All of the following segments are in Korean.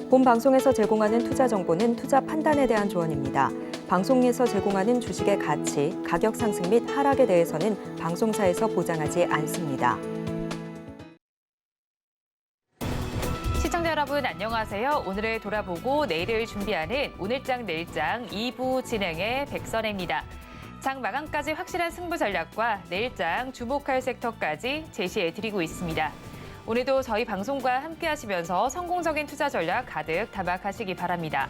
본 방송에서 제공하는 투자 정보는 투자 판단에 대한 조언입니다. 방송에서 제공하는 주식의 가치, 가격 상승 및 하락에 대해서는 방송사에서 보장하지 않습니다. 시청자 여러분 안녕하세요. 오늘을 돌아보고 내일을 준비하는 오늘장 내일장 2부 진행의 백선혜입니다. 장 마감까지 확실한 승부 전략과 내일장 주목할 섹터까지 제시해드리고 있습니다. 오늘도 저희 방송과 함께하시면서 성공적인 투자 전략 가득 담아가시기 바랍니다.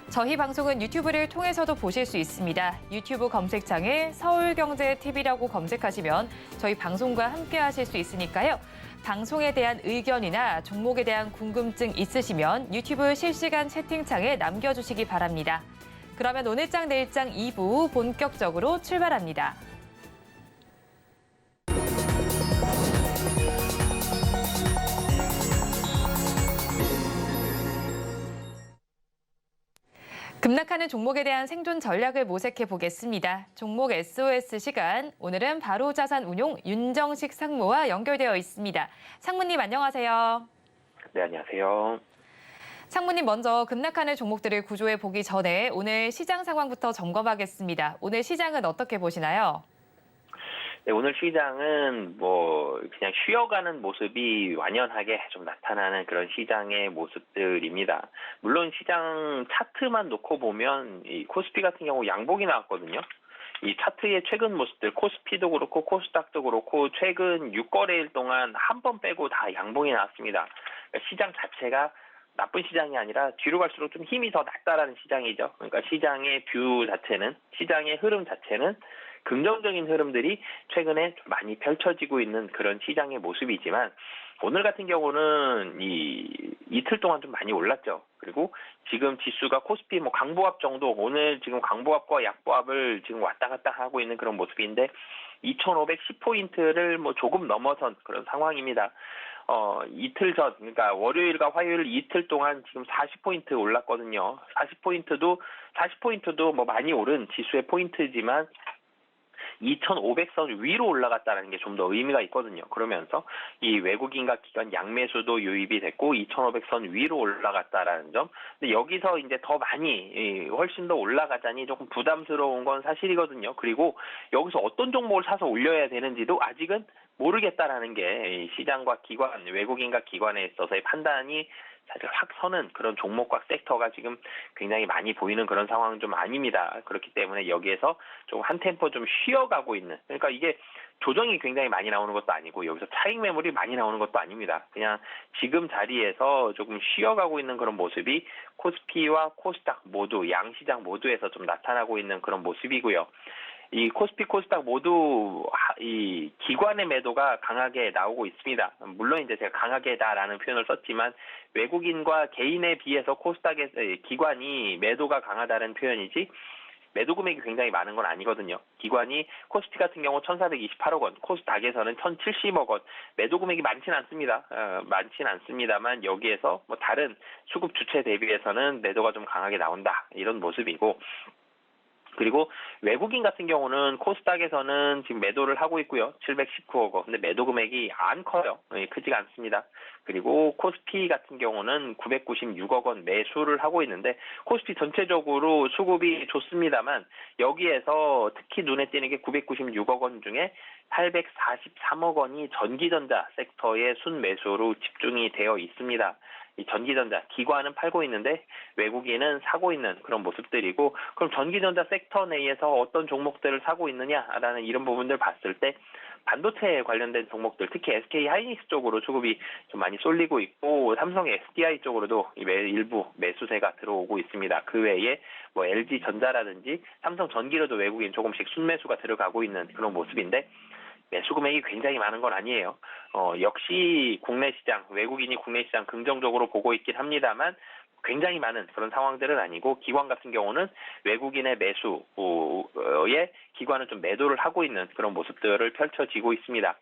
저희 방송은 유튜브를 통해서도 보실 수 있습니다. 유튜브 검색창에 서울경제TV라고 검색하시면 저희 방송과 함께하실 수 있으니까요. 방송에 대한 의견이나 종목에 대한 궁금증 있으시면 유튜브 실시간 채팅창에 남겨주시기 바랍니다. 그러면 오늘장 내일장 2부 본격적으로 출발합니다. 급락하는 종목에 대한 생존 전략을 모색해 보겠습니다. 종목 SOS 시간, 오늘은 바로자산운용 윤정식 상무와 연결되어 있습니다. 상무님 안녕하세요. 네, 안녕하세요. 상무님 먼저 급락하는 종목들을 구조해 보기 전에 오늘 시장 상황부터 점검하겠습니다. 오늘 시장은 어떻게 보시나요? 네, 오늘 시장은 그냥 쉬어가는 모습이 완연하게 좀 나타나는 그런 시장의 모습들입니다. 물론 시장 차트만 놓고 보면 이 코스피 같은 경우 양봉이 나왔거든요. 이 차트의 최근 모습들, 코스피도 그렇고 코스닥도 그렇고 최근 6거래일 동안 한 번 빼고 다 양봉이 나왔습니다. 그러니까 시장 자체가 나쁜 시장이 아니라 뒤로 갈수록 좀 힘이 더 낮다라는 시장이죠. 그러니까 시장의 뷰 자체는, 시장의 흐름 자체는 긍정적인 흐름들이 최근에 좀 많이 펼쳐지고 있는 그런 시장의 모습이지만 오늘 같은 경우는 이틀 동안 좀 많이 올랐죠. 그리고 지금 지수가 코스피 강보합 정도, 오늘 지금 강보합과 약보합을 지금 왔다 갔다 하고 있는 그런 모습인데 2,510포인트를 조금 넘어선 그런 상황입니다. 이틀 전, 그러니까 월요일과 화요일 이틀 동안 지금 40포인트 올랐거든요. 40포인트도 많이 오른 지수의 포인트지만 2,500선 위로 올라갔다는 게 좀 더 의미가 있거든요. 그러면서 이 외국인과 기관 양매수도 유입이 됐고 2,500선 위로 올라갔다라는 점. 근데 여기서 이제 더 많이 훨씬 더 올라가자니 조금 부담스러운 건 사실이거든요. 그리고 여기서 어떤 종목을 사서 올려야 되는지도 아직은 모르겠다라는 게 시장과 기관, 외국인과 기관에 있어서의 판단이 사실 확 서는 그런 종목과 섹터가 지금 굉장히 많이 보이는 그런 상황은 좀 아닙니다. 그렇기 때문에 여기에서 좀 한 템포 좀 쉬어가고 있는, 그러니까 이게 조정이 굉장히 많이 나오는 것도 아니고 여기서 차익 매물이 많이 나오는 것도 아닙니다. 그냥 지금 자리에서 조금 쉬어가고 있는 그런 모습이 코스피와 코스닥 모두, 양시장 모두에서 좀 나타나고 있는 그런 모습이고요. 이 코스피, 코스닥 모두 이 기관의 매도가 강하게 나오고 있습니다. 물론 이제 제가 강하게다라는 표현을 썼지만 외국인과 개인에 비해서 코스닥의 기관이 매도가 강하다는 표현이지 매도 금액이 굉장히 많은 건 아니거든요. 기관이 코스피 같은 경우 1,428억 원, 코스닥에서는 1,070억 원, 매도 금액이 많지는 않습니다. 많지는 않습니다만 여기에서 다른 수급 주체 대비해서는 매도가 좀 강하게 나온다, 이런 모습이고, 그리고 외국인 같은 경우는 코스닥에서는 지금 매도를 하고 있고요. 719억 원. 근데 매도 금액이 안 커요. 크지가 않습니다. 그리고 코스피 같은 경우는 996억 원 매수를 하고 있는데 코스피 전체적으로 수급이 좋습니다만 여기에서 특히 눈에 띄는 게 996억 원 중에 843억 원이 전기전자 섹터의 순매수로 집중이 되어 있습니다. 이 전기전자, 기관은 팔고 있는데 외국인은 사고 있는 그런 모습들이고, 그럼 전기전자 섹터 내에서 어떤 종목들을 사고 있느냐라는 이런 부분들 봤을 때 반도체 관련된 종목들, 특히 SK 하이닉스 쪽으로 수급이 좀 많이 쏠리고 있고 삼성 SDI 쪽으로도 일부 매수세가 들어오고 있습니다. 그 외에 LG전자라든지 삼성전기로도 외국인 조금씩 순매수가 들어가고 있는 그런 모습인데 매수 금액이 굉장히 많은 건 아니에요. 역시 국내 시장, 외국인이 국내 시장 긍정적으로 보고 있긴 합니다만 굉장히 많은 그런 상황들은 아니고 기관 같은 경우는 외국인의 매수에 기관은 좀 매도를 하고 있는 그런 모습들을 펼쳐지고 있습니다.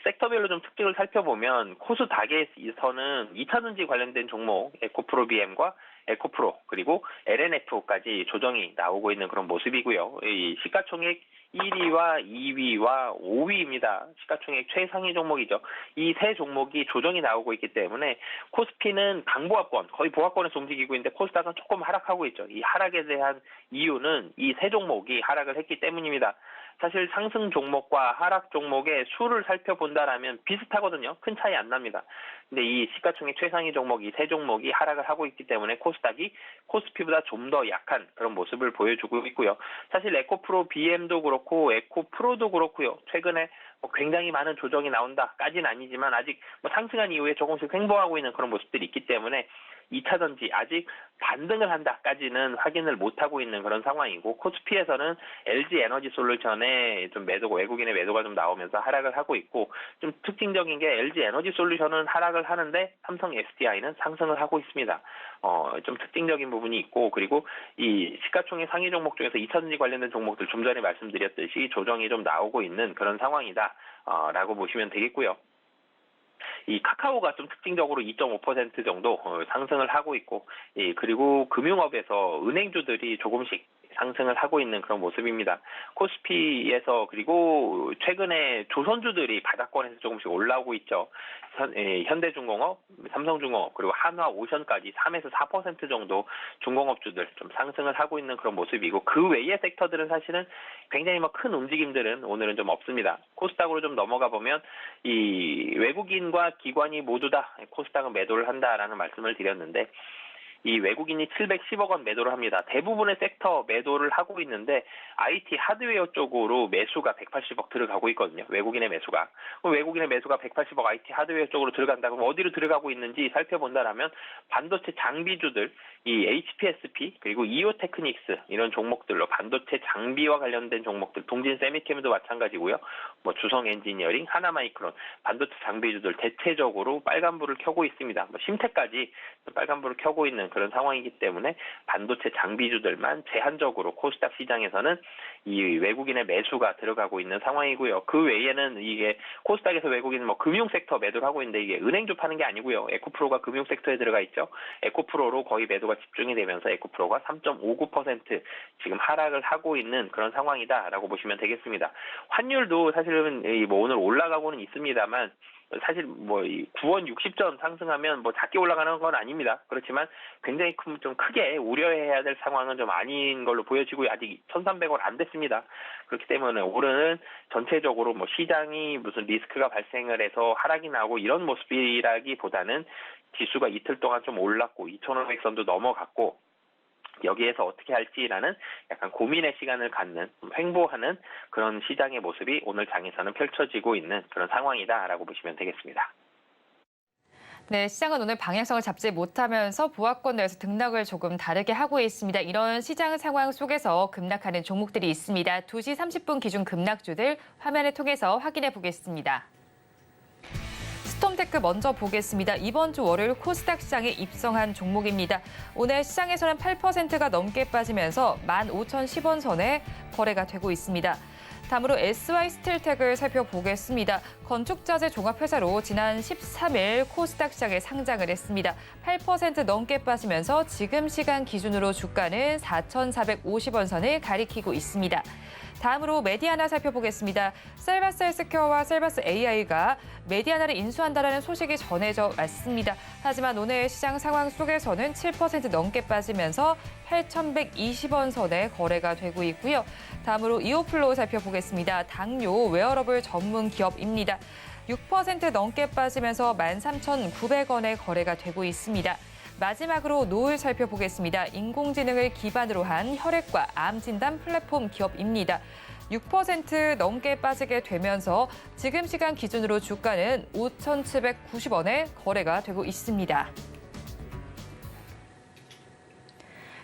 섹터별로 좀 특징을 살펴보면 코스닥에서는 2차전지 관련된 종목 에코프로 BM과 에코프로 그리고 LNF까지 조정이 나오고 있는 그런 모습이고요. 이 시가총액 1위와 2위와 5위입니다. 시가총액 최상위 종목이죠. 이 세 종목이 조정이 나오고 있기 때문에 코스피는 강보합권, 거의 보합권에서 움직이고 있는데 코스닥은 조금 하락하고 있죠. 이 하락에 대한 이유는 이 세 종목이 하락을 했기 때문입니다. 사실 상승 종목과 하락 종목의 수를 살펴본다라면 비슷하거든요. 큰 차이 안 납니다. 근데 이 시가총액 최상위 종목 이 세 종목이 하락을 하고 있기 때문에 코스닥이 코스피보다 좀 더 약한 그런 모습을 보여주고 있고요. 사실 에코프로 BM도 그렇고 에코프로도 그렇고요. 최근에 굉장히 많은 조정이 나온다까지는 아니지만 아직 상승한 이후에 조금씩 횡보하고 있는 그런 모습들이 있기 때문에 2차전지 아직 반등을 한다까지는 확인을 못하고 있는 그런 상황이고 코스피에서는 LG에너지솔루션에 좀 매도고 외국인의 매도가 좀 나오면서 하락을 하고 있고 좀 특징적인 게 LG에너지솔루션은 하락을 하는데 삼성 SDI는 상승을 하고 있습니다. 좀 특징적인 부분이 있고 그리고 이 시가총액 상위 종목 중에서 2차전지 관련된 종목들 좀 전에 말씀드렸듯이 조정이 좀 나오고 있는 그런 상황이다 라고 보시면 되겠고요. 이 카카오가 좀 특징적으로 2.5% 정도 상승을 하고 있고, 그리고 금융업에서 은행주들이 조금씩 상승을 하고 있는 그런 모습입니다. 코스피에서 그리고 최근에 조선주들이 바닥권에서 조금씩 올라오고 있죠. 현대중공업, 삼성중공업 그리고 한화오션까지 3에서 4% 정도 중공업주들 좀 상승을 하고 있는 그런 모습이고 그 외의 섹터들은 사실은 굉장히 큰 움직임들은 오늘은 좀 없습니다. 코스닥으로 좀 넘어가 보면 이 외국인과 기관이 모두 다 코스닥은 매도를 한다라는 말씀을 드렸는데 이 외국인이 710억 원 매도를 합니다. 대부분의 섹터 매도를 하고 있는데 IT 하드웨어 쪽으로 매수가 180억 들어가고 있거든요. 외국인의 매수가. 외국인의 매수가 180억 IT 하드웨어 쪽으로 들어간다. 그럼 어디로 들어가고 있는지 살펴본다라면 반도체 장비주들, 이 HPSP 그리고 이오테크닉스 이런 종목들로 반도체 장비와 관련된 종목들, 동진 세미캠도 마찬가지고요. 주성 엔지니어링, 하나마이크론, 반도체 장비주들 대체적으로 빨간불을 켜고 있습니다. 심테까지 빨간불을 켜고 있는 그런 상황이기 때문에 반도체 장비주들만 제한적으로 코스닥 시장에서는 이 외국인의 매수가 들어가고 있는 상황이고요. 그 외에는 이게 코스닥에서 외국인 금융 섹터 매도를 하고 있는데 이게 은행주 파는 게 아니고요. 에코프로가 금융 섹터에 들어가 있죠. 에코프로로 거의 매도가 집중이 되면서 에코프로가 3.59% 지금 하락을 하고 있는 그런 상황이다라고 보시면 되겠습니다. 환율도 사실은 오늘 올라가고는 있습니다만 사실 9원 60전 상승하면 작게 올라가는 건 아닙니다. 그렇지만 굉장히 좀 크게 우려해야 될 상황은 좀 아닌 걸로 보여지고 아직 1,300원 안 됐습니다. 그렇기 때문에 올해는 전체적으로 시장이 무슨 리스크가 발생을 해서 하락이 나오고 이런 모습이라기보다는 지수가 이틀 동안 좀 올랐고 2,500선도 넘어갔고 여기에서 어떻게 할지라는 약간 고민의 시간을 갖는 횡보하는 그런 시장의 모습이 오늘 장에서는 펼쳐지고 있는 그런 상황이다라고 보시면 되겠습니다. 네, 시장은 오늘 방향성을 잡지 못하면서 보합권 내에서 등락을 조금 다르게 하고 있습니다. 이런 시장 상황 속에서 급락하는 종목들이 있습니다. 2시 30분 기준 급락주들 화면을 통해서 확인해 보겠습니다. 스톰테크 먼저 보겠습니다. 이번 주 월요일 코스닥 시장에 입성한 종목입니다. 오늘 시장에서는 8%가 넘게 빠지면서 15,010원 선에 거래가 되고 있습니다. 다음으로 SY스틸텍을 살펴보겠습니다. 건축자재 종합회사로 지난 13일 코스닥 시장에 상장을 했습니다. 8% 넘게 빠지면서 지금 시간 기준으로 주가는 4,450원 선을 가리키고 있습니다. 다음으로 메디아나 살펴보겠습니다. 셀바스 헬스케어와 셀바스 AI가 메디아나를 인수한다는 소식이 전해져 왔습니다. 하지만 오늘 시장 상황 속에서는 7% 넘게 빠지면서 8,120원 선에 거래가 되고 있고요. 다음으로 이오플로 살펴보겠습니다. 당뇨 웨어러블 전문 기업입니다. 6% 넘게 빠지면서 13,900원에 거래가 되고 있습니다. 마지막으로 노을 살펴보겠습니다. 인공지능을 기반으로 한 혈액과 암 진단 플랫폼 기업입니다. 6% 넘게 빠지게 되면서 지금 시간 기준으로 주가는 5,790원에 거래가 되고 있습니다.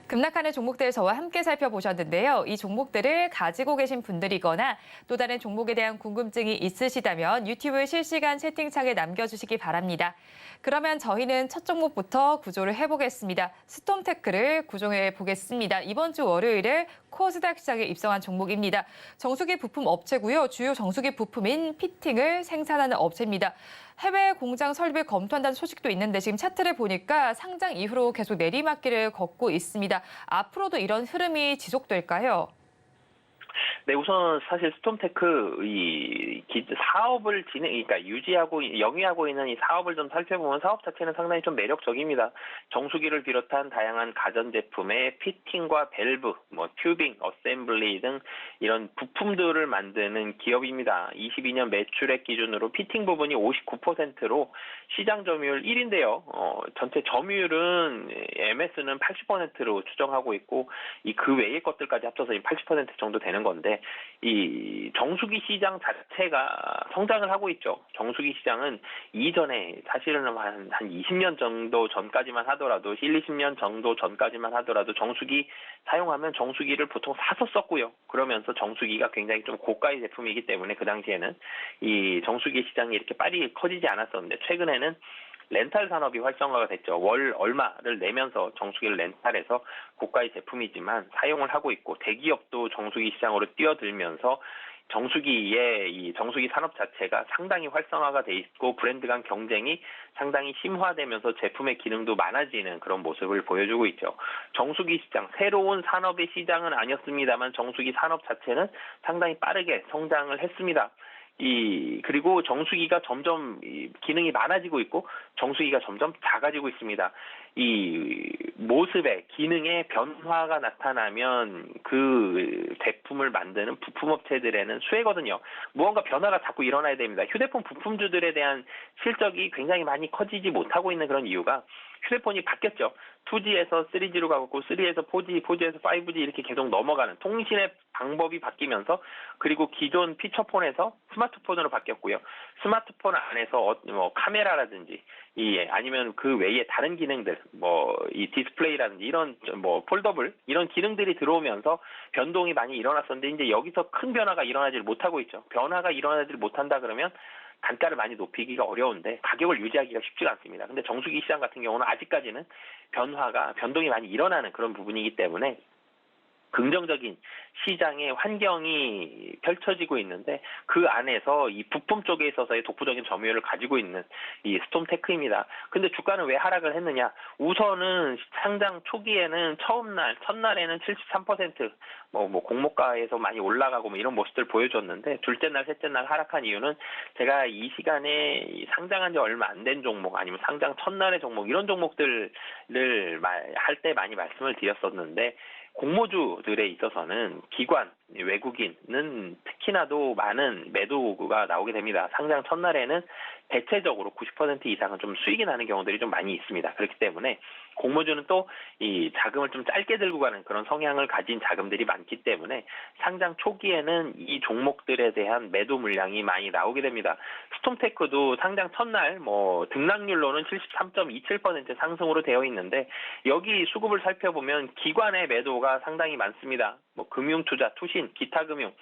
급락하는 종목들 저와 함께 살펴보셨는데요. 이 종목들을 가지고 계신 분들이거나 또 다른 종목에 대한 궁금증이 있으시다면 유튜브 실시간 채팅창에 남겨주시기 바랍니다. 그러면 저희는 첫 종목부터 구조를 해보겠습니다. 스톰테크를 구조해 보겠습니다. 이번 주 월요일에 코스닥 시장에 입성한 종목입니다. 정수기 부품 업체고요. 주요 정수기 부품인 피팅을 생산하는 업체입니다. 해외 공장 설립을 검토한다는 소식도 있는데 지금 차트를 보니까 상장 이후로 계속 내리막길을 걷고 있습니다. 앞으로도 이런 흐름이 지속될까요? 네, 우선 사실 스톰테크 사업을 그러니까 영위하고 있는 이 사업을 좀 살펴보면 사업 자체는 상당히 좀 매력적입니다. 정수기를 비롯한 다양한 가전제품의 피팅과 밸브, 튜빙, 어셈블리 등 이런 부품들을 만드는 기업입니다. 22년 매출액 기준으로 피팅 부분이 59%로 시장 점유율 1인데요. 전체 점유율은 MS는 80%로 추정하고 있고 그 외의 것들까지 합쳐서 80% 정도 되는 건데 이 정수기 시장 자체가 성장을 하고 있죠. 정수기 시장은 이전에 사실은 한 20년 정도 전까지만 하더라도 20년 정도 전까지만 하더라도 정수기 사용하면 정수기를 보통 사서 썼고요. 그러면서 정수기가 굉장히 좀 고가의 제품이기 때문에 그 당시에는 이 정수기 시장이 이렇게 빨리 커지지 않았었는데 최근에는 렌탈 산업이 활성화가 됐죠. 월 얼마를 내면서 정수기를 렌탈해서 고가의 제품이지만 사용을 하고 있고 대기업도 정수기 시장으로 뛰어들면서 이 정수기 산업 자체가 상당히 활성화가 돼 있고 브랜드 간 경쟁이 상당히 심화되면서 제품의 기능도 많아지는 그런 모습을 보여주고 있죠. 정수기 시장, 새로운 산업의 시장은 아니었습니다만 정수기 산업 자체는 상당히 빠르게 성장을 했습니다. 그리고 정수기가 점점 기능이 많아지고 있고 정수기가 점점 작아지고 있습니다. 이 모습에 기능의 변화가 나타나면 그 제품을 만드는 부품업체들에는 수혜거든요. 무언가 변화가 자꾸 일어나야 됩니다. 휴대폰 부품주들에 대한 실적이 굉장히 많이 커지지 못하고 있는 그런 이유가 휴대폰이 바뀌었죠. 2G에서 3G로 가고 3에서 4G, 4G에서 5G 이렇게 계속 넘어가는 통신의 방법이 바뀌면서 그리고 기존 피처폰에서 스마트폰으로 바뀌었고요. 스마트폰 안에서 카메라라든지 아니면 그 외에 다른 기능들 이 디스플레이라든지 이런 폴더블 이런 기능들이 들어오면서 변동이 많이 일어났었는데 이제 여기서 큰 변화가 일어나질 못하고 있죠. 변화가 일어나질 못한다 그러면 단가를 많이 높이기가 어려운데 가격을 유지하기가 쉽지가 않습니다. 근데 정수기 시장 같은 경우는 아직까지는 변동이 많이 일어나는 그런 부분이기 때문에 긍정적인 시장의 환경이 펼쳐지고 있는데 그 안에서 이 부품 쪽에 있어서의 독보적인 점유율을 가지고 있는 이 스톰테크입니다. 근데 주가는 왜 하락을 했느냐? 우선은 상장 초기에는 첫날에는 73% 공모가에서 많이 올라가고 이런 모습들 보여줬는데 둘째 날, 셋째 날 하락한 이유는 제가 이 시간에 상장한 지 얼마 안 된 종목 아니면 상장 첫날의 종목 이런 종목들을 할 때 많이 말씀을 드렸었는데 공모주들에 있어서는 기관, 외국인은 특히나도 많은 매도가 나오게 됩니다. 상장 첫날에는 대체적으로 90% 이상은 좀 수익이 나는 경우들이 좀 많이 있습니다. 그렇기 때문에 공모주는 또 이 자금을 좀 짧게 들고 가는 그런 성향을 가진 자금들이 많기 때문에 상장 초기에는 이 종목들에 대한 매도 물량이 많이 나오게 됩니다. 스톰테크도 상장 첫날 등락률로는 73.27% 상승으로 되어 있는데 여기 수급을 살펴보면 기관의 매도가 상당히 많습니다. 금융투자, 투신, 기타금융,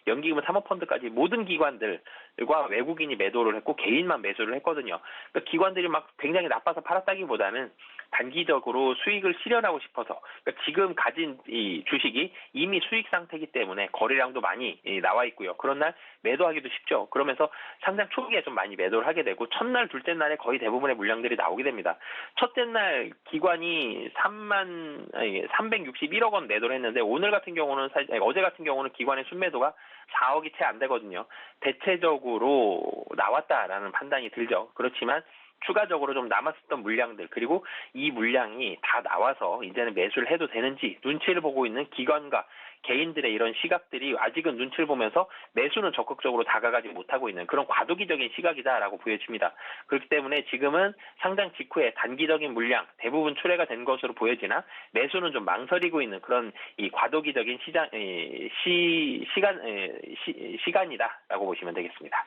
연기금, 사모펀드까지 모든 기관들과 외국인이 매도를 했고 개인만 매수를 했거든요. 그러니까 기관들이 굉장히 나빠서 팔았다기보다는 단기적으로 수익을 실현하고 싶어서 지금 가진 이 주식이 이미 수익 상태이기 때문에 거래량도 많이 나와 있고요. 그런 날 매도하기도 쉽죠. 그러면서 상장 초기에 좀 많이 매도를 하게 되고 첫날, 둘째 날에 거의 대부분의 물량들이 나오게 됩니다. 첫째 날 기관이 361억 원 매도를 했는데 어제 같은 경우는 기관의 순매도가 4억이 채 안 되거든요. 대체적으로 나왔다라는 판단이 들죠. 그렇지만 추가적으로 좀 남았었던 물량들 그리고 이 물량이 다 나와서 이제는 매수를 해도 되는지 눈치를 보고 있는 기관과 개인들의 이런 시각들이 아직은 눈치를 보면서 매수는 적극적으로 다가가지 못하고 있는 그런 과도기적인 시각이다라고 보여집니다. 그렇기 때문에 지금은 상장 직후에 단기적인 물량 대부분 출회가 된 것으로 보여지나 매수는 좀 망설이고 있는 그런 이 과도기적인 시간이다라고 보시면 되겠습니다.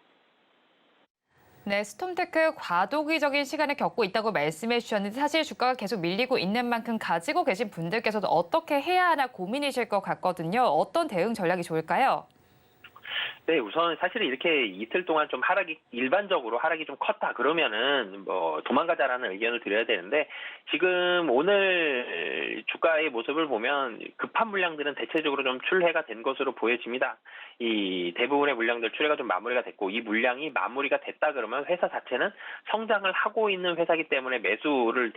네, 스톰테크 과도기적인 시간을 겪고 있다고 말씀해 주셨는데 사실 주가가 계속 밀리고 있는 만큼 가지고 계신 분들께서도 어떻게 해야 하나 고민이실 것 같거든요. 어떤 대응 전략이 좋을까요? 네, 우선 사실은 이렇게 이틀 동안 좀 일반적으로 하락이 좀 컸다 그러면은 뭐 도망가자라는 의견을 드려야 되는데, 지금 오늘 주가의 모습을 보면 급한 물량들은 대체적으로 좀 출회가 된 것으로 보여집니다. 이 대부분의 물량들 출회가 좀 마무리가 됐고, 이 물량이 마무리가 됐다 그러면 회사 자체는 성장을 하고 있는 회사이기 때문에 매수를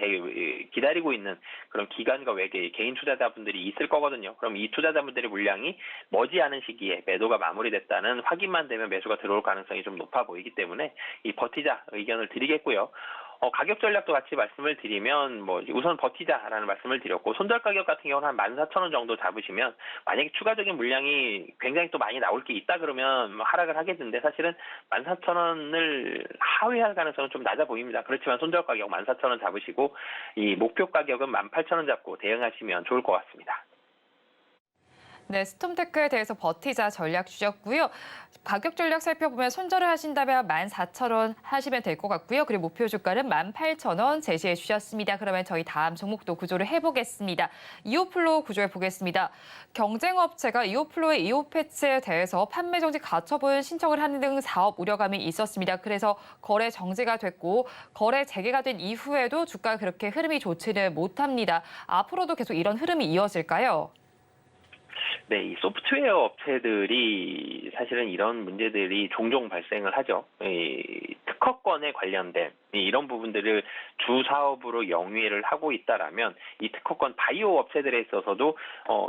기다리고 있는 그런 기관과 외계 개인 투자자분들이 있을 거거든요. 그럼 이 투자자분들의 물량이 머지않은 시기에 매도가 마무리됐다는 확인만 되면 매수가 들어올 가능성이 좀 높아 보이기 때문에 이 버티자 의견을 드리겠고요. 가격 전략도 같이 말씀을 드리면 뭐 우선 버티자라는 말씀을 드렸고, 손절 가격 같은 경우는 한 14,000원 정도 잡으시면, 만약에 추가적인 물량이 굉장히 또 많이 나올 게 있다 그러면 뭐 하락을 하겠는데, 사실은 14,000원을 하회할 가능성은 좀 낮아 보입니다. 그렇지만 손절 가격 14,000원 잡으시고 이 목표 가격은 18,000원 잡고 대응하시면 좋을 것 같습니다. 네, 스톰테크에 대해서 버티자 전략 주셨고요. 가격 전략 살펴보면 손절을 하신다면 14,000원 하시면 될 것 같고요. 그리고 목표 주가는 18,000원 제시해 주셨습니다. 그러면 저희 다음 종목도 구조를 해보겠습니다. 이오플로 구조해 보겠습니다. 경쟁업체가 이오플로의 이오패치에 대해서 판매 정지 가처분 신청을 하는 등 사업 우려감이 있었습니다. 그래서 거래 정지가 됐고, 거래 재개가 된 이후에도 주가가 그렇게 흐름이 좋지는 못합니다. 앞으로도 계속 이런 흐름이 이어질까요? 네, 이 소프트웨어 업체들이 사실은 이런 문제들이 종종 발생을 하죠. 이 특허권에 관련된 이런 부분들을 주 사업으로 영위를 하고 있다라면, 이 특허권 바이오 업체들에 있어서도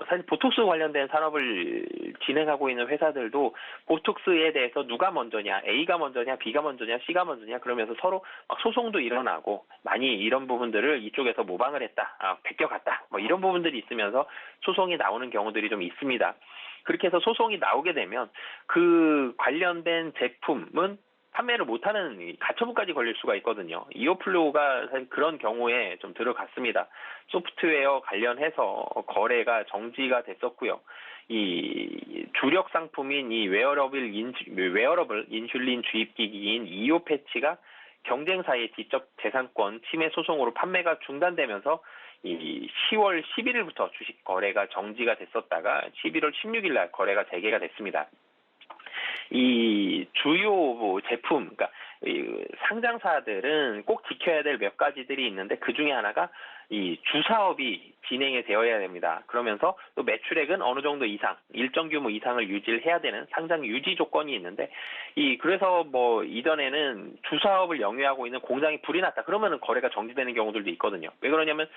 사실 보톡스 관련된 산업을 진행하고 있는 회사들도 보톡스에 대해서 누가 먼저냐, A가 먼저냐, B가 먼저냐, C가 먼저냐 그러면서 서로 막 소송도 일어나고, 많이 이런 부분들을 이쪽에서 모방을 했다, 베껴갔다, 뭐 이런 부분들이 있으면서 소송이 나오는 경우들이 좀 있습니다. 그렇게 해서 소송이 나오게 되면 그 관련된 제품은 판매를 못하는 가처분까지 걸릴 수가 있거든요. 이오플로우가 사실 그런 경우에 좀 들어갔습니다. 소프트웨어 관련해서 거래가 정지가 됐었고요. 이 주력 상품인 이 웨어러블 인슐린 주입기기인 이오패치가 경쟁사의 지적 재산권 침해 소송으로 판매가 중단되면서 이 10월 11일부터 주식 거래가 정지가 됐었다가 11월 16일 날 거래가 재개가 됐습니다. 이 주요 제품, 그러니까 이 상장사들은 꼭 지켜야 될 몇 가지들이 있는데, 그 중에 하나가 이 주사업이 진행이 되어야 됩니다. 그러면서 또 매출액은 어느 정도 이상, 일정 규모 이상을 유지를 해야 되는 상장 유지 조건이 있는데, 그래서 뭐 이전에는 주사업을 영위하고 있는 공장이 불이 났다 그러면은 거래가 정지되는 경우들도 있거든요. 왜 그러냐면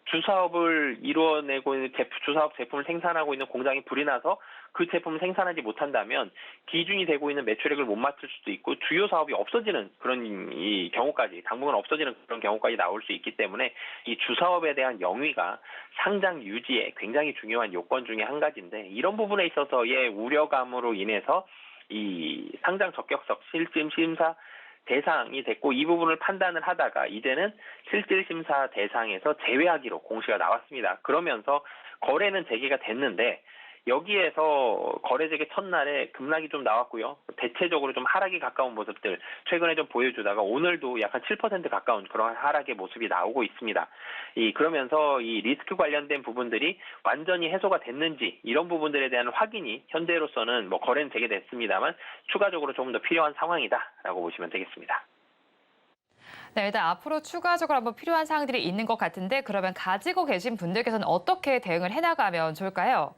주사업을 이루어내고 있는 주사업 제품을 생산하고 있는 공장이 불이 나서 그 제품을 생산하지 못한다면 기준이 되고 있는 매출액을 못 맞출 수도 있고, 주요 사업이 없어지는 그런 이 경우까지, 당분간 없어지는 그런 경우까지 나올 수 있기 때문에 이 주사업에 대한 영위가 상장 유지에 굉장히 중요한 요건 중에 한 가지인데, 이런 부분에 있어서의 우려감으로 인해서 이 상장 적격성 실질 심사 대상이 됐고, 이 부분을 판단을 하다가 이제는 실질 심사 대상에서 제외하기로 공시가 나왔습니다. 그러면서 거래는 재개가 됐는데, 여기에서 거래 재개 첫날에 급락이 좀 나왔고요. 대체적으로 좀 하락이 가까운 모습들 최근에 좀 보여주다가 오늘도 약간 7% 가까운 그런 하락의 모습이 나오고 있습니다. 그러면서 이 리스크 관련된 부분들이 완전히 해소가 됐는지, 이런 부분들에 대한 확인이 현재로서는 뭐 거래는 재개됐습니다만 추가적으로 조금 더 필요한 상황이다라고 보시면 되겠습니다. 네, 일단 앞으로 추가적으로 한번 필요한 사항들이 있는 것 같은데, 그러면 가지고 계신 분들께서는 어떻게 대응을 해나가면 좋을까요?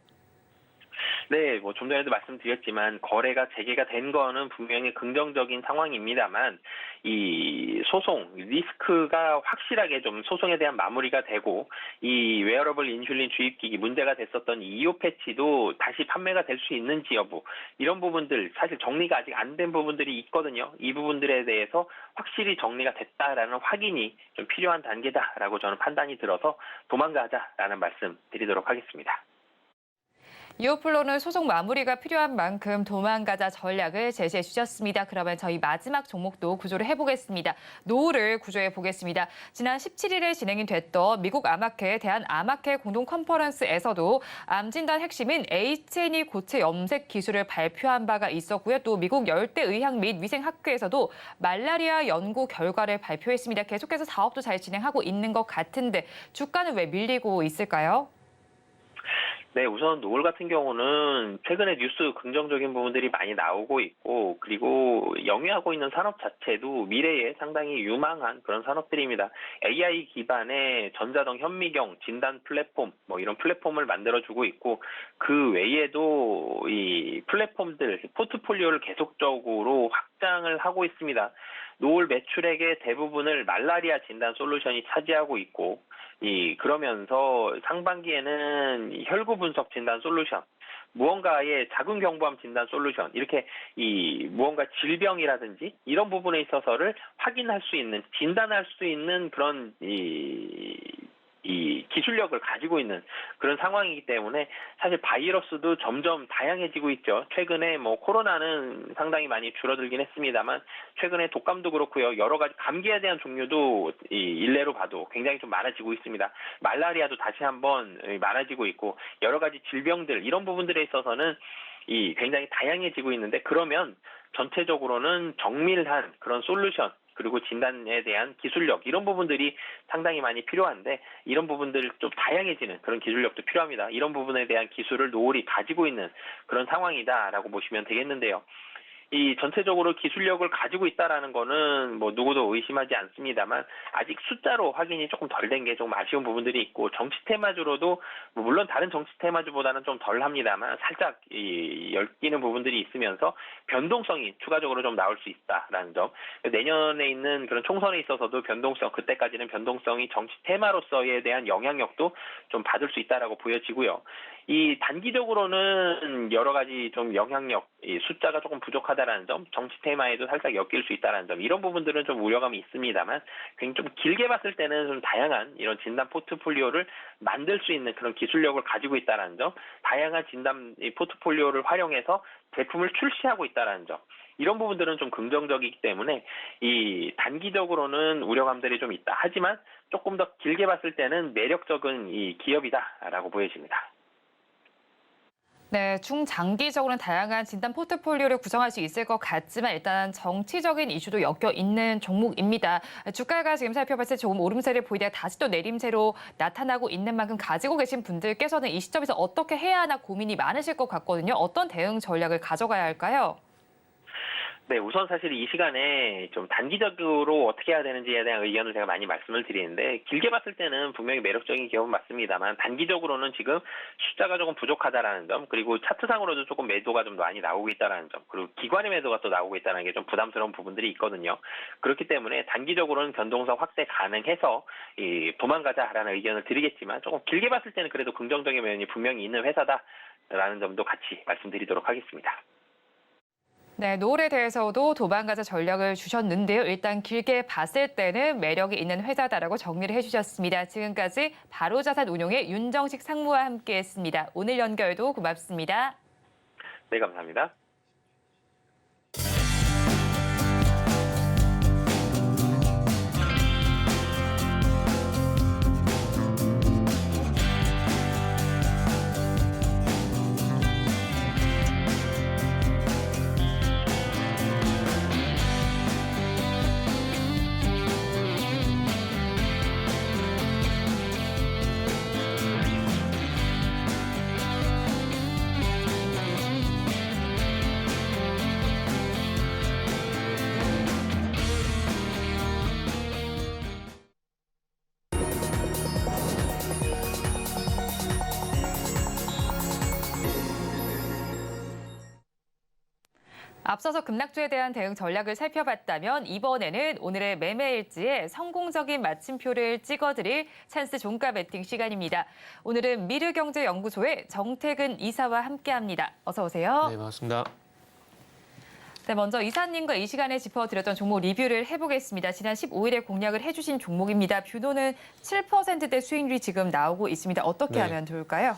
네, 뭐 좀 전에도 말씀드렸지만 거래가 재개가 된 거는 분명히 긍정적인 상황입니다만, 이 소송 리스크가 확실하게 좀 소송에 대한 마무리가 되고, 이 웨어러블 인슐린 주입기기 문제가 됐었던 이오 패치도 다시 판매가 될 수 있는지 여부, 이런 부분들 사실 정리가 아직 안 된 부분들이 있거든요. 이 부분들에 대해서 확실히 정리가 됐다라는 확인이 좀 필요한 단계다라고 저는 판단이 들어서 도망가자라는 말씀 드리도록 하겠습니다. 이오플로는 소송 마무리가 필요한 만큼 도망가자 전략을 제시해 주셨습니다. 그러면 저희 마지막 종목도 구조를 해보겠습니다. 노후를 구조해 보겠습니다. 지난 17일에 진행이 됐던 미국 암학회 대한암학회 공동 컨퍼런스에서도 암 진단 핵심인 H&E 고체 염색 기술을 발표한 바가 있었고요. 또 미국 열대의학 및 위생학회에서도 말라리아 연구 결과를 발표했습니다. 계속해서 사업도 잘 진행하고 있는 것 같은데 주가는 왜 밀리고 있을까요? 네, 우선 노을 같은 경우는 최근에 뉴스 긍정적인 부분들이 많이 나오고 있고, 그리고 영위하고 있는 산업 자체도 미래에 상당히 유망한 그런 산업들입니다. AI 기반의 전자동 현미경 진단 플랫폼, 뭐 이런 플랫폼을 만들어주고 있고, 그 외에도 이 플랫폼들, 포트폴리오를 계속적으로 확장을 하고 있습니다. 노을 매출액의 대부분을 말라리아 진단 솔루션이 차지하고 있고, 그러면서 상반기에는 혈구 분석 진단 솔루션, 무언가의 자궁경부암 진단 솔루션, 이렇게 무언가 질병이라든지 이런 부분에 있어서를 확인할 수 있는, 진단할 수 있는 그런 이 기술력을 가지고 있는 그런 상황이기 때문에 사실 바이러스도 점점 다양해지고 있죠. 최근에 뭐 코로나는 상당히 많이 줄어들긴 했습니다만 최근에 독감도 그렇고요. 여러 가지 감기에 대한 종류도 일례로 봐도 굉장히 좀 많아지고 있습니다. 말라리아도 다시 한번 많아지고 있고 여러 가지 질병들 이런 부분들에 있어서는 굉장히 다양해지고 있는데 그러면 전체적으로는 정밀한 그런 솔루션 그리고 진단에 대한 기술력 이런 부분들이 상당히 많이 필요한데 이런 부분들 좀 다양해지는 그런 기술력도 필요합니다. 이런 부분에 대한 기술을 노을이 가지고 있는 그런 상황이다라고 보시면 되겠는데요. 전체적으로 기술력을 가지고 있다라는 거는 뭐 누구도 의심하지 않습니다만 아직 숫자로 확인이 조금 덜 된 게 좀 아쉬운 부분들이 있고 정치 테마주로도 물론 다른 정치 테마주보다는 좀 덜 합니다만 살짝 엮이는 부분들이 있으면서 변동성이 추가적으로 좀 나올 수 있다라는 점. 내년에 있는 그런 총선에 있어서도 변동성 그때까지는 변동성이 정치 테마로서에 대한 영향력도 좀 받을 수 있다라고 보여지고요. 단기적으로는 여러 가지 좀 영향력, 숫자가 조금 부족하다라는 점, 정치 테마에도 살짝 엮일 수 있다라는 점, 이런 부분들은 좀 우려감이 있습니다만, 굉장히 좀 길게 봤을 때는 좀 다양한 이런 진단 포트폴리오를 만들 수 있는 그런 기술력을 가지고 있다라는 점, 다양한 진단 포트폴리오를 활용해서 제품을 출시하고 있다라는 점, 이런 부분들은 좀 긍정적이기 때문에 단기적으로는 우려감들이 좀 있다. 하지만 조금 더 길게 봤을 때는 매력적인 기업이다라고 보여집니다. 네, 중장기적으로는 다양한 진단 포트폴리오를 구성할 수 있을 것 같지만 일단 정치적인 이슈도 엮여 있는 종목입니다. 주가가 지금 살펴봤을 때 조금 오름세를 보이다가 다시 또 내림세로 나타나고 있는 만큼 가지고 계신 분들께서는 이 시점에서 어떻게 해야 하나 고민이 많으실 것 같거든요. 어떤 대응 전략을 가져가야 할까요? 네, 우선 사실 이 시간에 좀 단기적으로 어떻게 해야 되는지에 대한 의견을 제가 많이 말씀을 드리는데 길게 봤을 때는 분명히 매력적인 기업은 맞습니다만 단기적으로는 지금 숫자가 조금 부족하다라는 점 그리고 차트상으로도 조금 매도가 좀 많이 나오고 있다라는 점 그리고 기관의 매도가 또 나오고 있다는 게 좀 부담스러운 부분들이 있거든요. 그렇기 때문에 단기적으로는 변동성 확대 가능해서 도망가자라는 의견을 드리겠지만 조금 길게 봤을 때는 그래도 긍정적인 면이 분명히 있는 회사다라는 점도 같이 말씀드리도록 하겠습니다. 네, 노을에 대해서도 도망가자 전략을 주셨는데요. 일단 길게 봤을 때는 매력이 있는 회사다라고 정리를 해주셨습니다. 지금까지 바로자산운용의 윤정식 상무와 함께했습니다. 오늘 연결도 고맙습니다. 네, 감사합니다. 앞서서 급락주에 대한 대응 전략을 살펴봤다면 이번에는 오늘의 매매 일지에 성공적인 마침표를 찍어드릴 찬스 종가 베팅 시간입니다. 오늘은 미르경제연구소의 정태근 이사와 함께합니다. 어서 오세요. 네, 반갑습니다. 네, 먼저 이사님과 이 시간에 짚어드렸던 종목 리뷰를 해보겠습니다. 지난 15일에 공략을 해주신 종목입니다. 뷰노는 7%대 수익률이 지금 나오고 있습니다. 어떻게 네. 하면 좋을까요?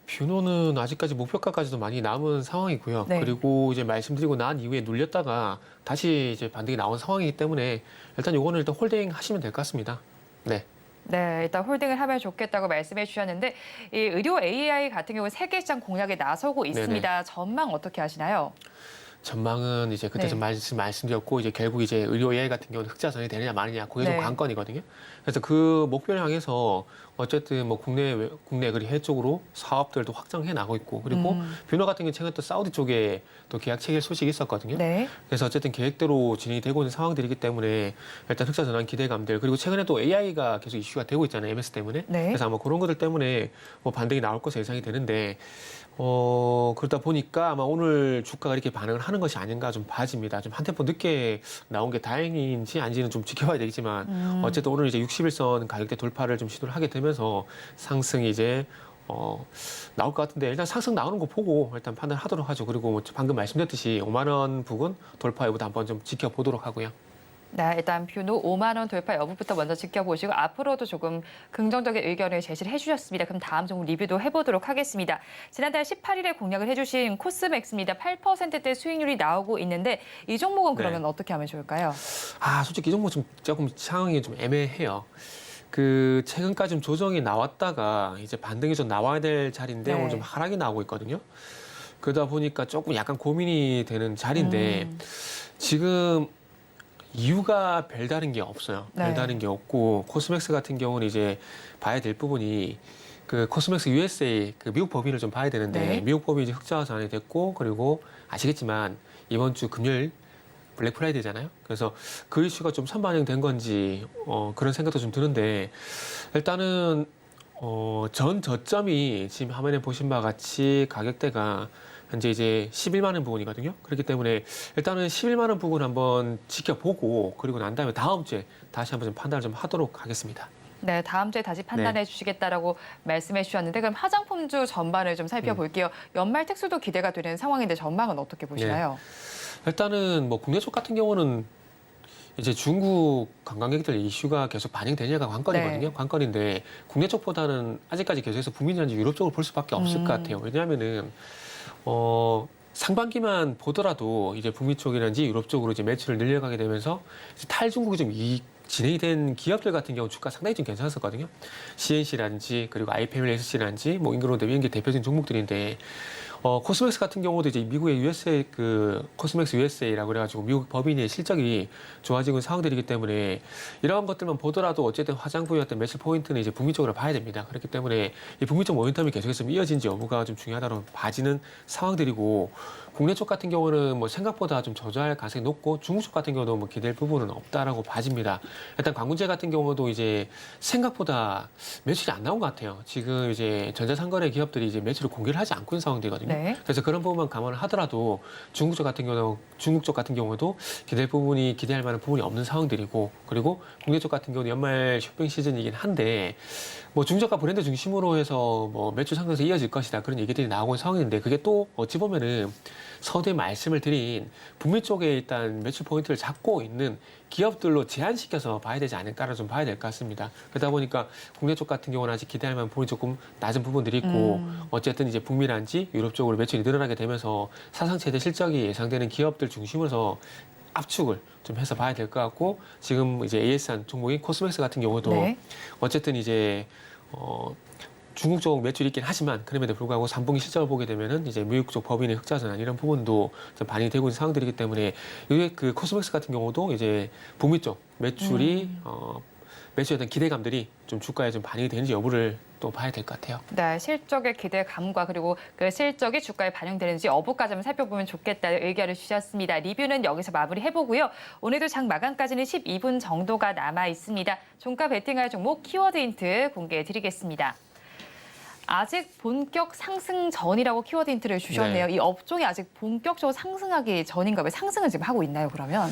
뷰노는 아직까지 목표가까지도 많이 남은 상황이고요. 네. 그리고 이제 말씀드리고 난 이후에 눌렸다가 다시 이제 반등이 나온 상황이기 때문에 일단 요거는 일단 홀딩 하시면 될 것 같습니다. 네. 네, 일단 홀딩을 하면 좋겠다고 말씀해 주셨는데 이 의료 AI 같은 경우는 세계 시장 공략에 나서고 있습니다. 네네. 전망 어떻게 하시나요? 전망은 이제 그때 네. 좀 말씀드렸고 이제 결국 이제 의료 AI 같은 경우는 흑자 전이 되느냐 마느냐 그게 좀 네. 관건이거든요. 그래서 그 목표를 향해서 어쨌든 뭐 국내 그리고 해외 쪽으로 사업들도 확장해 나가고 있고 그리고 뷰너 같은 경우 최근 또 사우디 쪽에 또 계약 체결 소식이 있었거든요. 네. 그래서 어쨌든 계획대로 진행이 되고 있는 상황들이기 때문에 일단 흑자 전환 기대감들 그리고 최근에 또 AI가 계속 이슈가 되고 있잖아요. MS 때문에. 네. 그래서 아마 그런 것들 때문에 뭐 반등이 나올 것으로 예상이 되는데 그러다 보니까 아마 오늘 주가가 이렇게 반응을 하는 것이 아닌가 좀 봐집니다. 좀 한 템포 늦게 나온 게 다행인지 아닌지는 좀 지켜봐야 되겠지만 어쨌든 오늘 이제 60일선 가격대 돌파를 좀 시도를 하게 되면서 상승이 이제 나올 것 같은데 일단 상승 나오는 거 보고 일단 판단하도록 하죠. 그리고 뭐 방금 말씀드렸듯이 5만 원 부근 돌파 여부도 한번 좀 지켜보도록 하고요. 네, 일단 뷰노 5만 원 돌파 여부부터 먼저 지켜보시고 앞으로도 조금 긍정적인 의견을 제시를 해주셨습니다. 그럼 다음 종목 리뷰도 해보도록 하겠습니다. 지난달 18일에 공략을 해주신 코스맥스입니다. 8%대 수익률이 나오고 있는데 이 종목은 그러면 네. 어떻게 하면 좋을까요? 솔직히 이 종목 좀 조금 상황이 좀 애매해요. 최근까지 좀 조정이 나왔다가 이제 반등이 좀 나와야 될 자리인데 네. 오늘 좀 하락이 나오고 있거든요. 그러다 보니까 조금 약간 고민이 되는 자리인데 지금 이유가 별다른 게 없어요. 네. 별다른 게 없고 코스맥스 같은 경우는 이제 봐야 될 부분이 코스맥스 USA 미국 법인을 좀 봐야 되는데 네. 미국 법인이 이제 흑자 전환이 됐고 그리고 아시겠지만 이번 주 금요일 블랙 프라이데이잖아요. 그래서 그 이슈가 좀 선반영된 건지 그런 생각도 좀 드는데 일단은 전 저점이 지금 화면에 보신 바와 같이 가격대가 현재 이제 11만 원 부근이거든요. 그렇기 때문에 일단은 11만 원 부근 한번 지켜보고 그리고 난 다음에 다음 주에 다시 한번 좀 판단을 좀 하도록 하겠습니다. 네, 다음 주에 다시 판단해 주시겠다라고 말씀해 주셨는데 그럼 화장품주 전반을 좀 살펴볼게요. 연말 특수도 기대가 되는 상황인데 전망은 어떻게 보시나요? 일단은 뭐 국내 쪽 같은 경우는 이제 중국 관광객들 이슈가 계속 반영되냐가 관건이거든요. 네. 관건인데 국내 쪽보다는 아직까지 계속해서 북미나 유럽 쪽으로 볼 수밖에 없을 것 같아요. 왜냐하면은 상반기만 보더라도 이제 북미 쪽이라든지 유럽 쪽으로 이제 매출을 늘려가게 되면서 이제 탈중국이 좀 진행이 된 기업들 같은 경우 주가 상당히 좀 괜찮았었거든요. CNC라든지 그리고 IPMSC라든지 뭐 인그로드 이런 게 대표적인 종목들인데 코스맥스 같은 경우도 이제 미국의 USA 코스맥스 USA라고 그래가지고 미국 법인의 실적이 좋아지고 있는 상황들이기 때문에 이러한 것들만 보더라도 어쨌든 화장품의 어떤 매출 포인트는 이제 북미 쪽으로 봐야 됩니다. 그렇기 때문에 이 북미 쪽 모멘텀이 계속해서 좀 이어진지 여부가 좀 중요하다고 봐지는 상황들이고 국내 쪽 같은 경우는 뭐 생각보다 좀 저조할 가능성이 높고 중국 쪽 같은 경우도 뭐 기댈 부분은 없다라고 봐집니다. 일단 광군제 같은 경우도 이제 생각보다 매출이 안 나온 것 같아요. 지금 이제 전자상거래 기업들이 이제 매출을 공개를 하지 않고 있는 상황들이거든요. 네. 그래서 그런 부분만 감안을 하더라도 중국 쪽 같은 경우도 기댈 부분이 기대할 만한 부분이 없는 상황들이고 그리고 국내 쪽 같은 경우는 연말 쇼핑 시즌이긴 한데 뭐 중저가 브랜드 중심으로 해서 뭐 매출 상승에서 이어질 것이다 그런 얘기들이 나오고 있는 상황인데 그게 또 어찌 보면은 서두에 말씀을 드린 북미 쪽에 일단 매출 포인트를 잡고 있는 기업들로 제한시켜서 봐야 되지 않을까를 좀 봐야 될 것 같습니다. 그러다 보니까 국내 쪽 같은 경우는 아직 기대할 만한 부분이 조금 낮은 부분들이 있고 어쨌든 이제 북미란지 유럽 쪽으로 매출이 늘어나게 되면서 사상 최대 실적이 예상되는 기업들 중심으로 압축을 좀 해서 봐야 될 것 같고 지금 이제 AS한 종목인 코스맥스 같은 경우도 네. 어쨌든 이제 중국 쪽 매출이 있긴 하지만 그럼에도 불구하고 3분기 실적을 보게 되면은 이제 미국 쪽 법인의 흑자 전환 이런 부분도 좀 반영이 되고 있는 상황들이기 때문에 이게 코스맥스 같은 경우도 이제 북미 쪽 매출이 매출에 대한 기대감들이 좀 주가에 좀 반영이 되는지 여부를 또 봐야 될 것 같아요. 네, 실적의 기대감과 그리고 그 실적이 주가에 반영되는지 여부까지 한번 살펴보면 좋겠다는 의견을 주셨습니다. 리뷰는 여기서 마무리해보고요. 오늘도 장 마감까지는 12분 정도가 남아 있습니다. 종가 베팅할 종목 키워드 힌트 공개해드리겠습니다. 아직 본격 상승 전이라고 키워드 힌트를 주셨네요. 네. 이 업종이 아직 본격적으로 상승하기 전인가 봐요. 상승을 지금 하고 있나요, 그러면?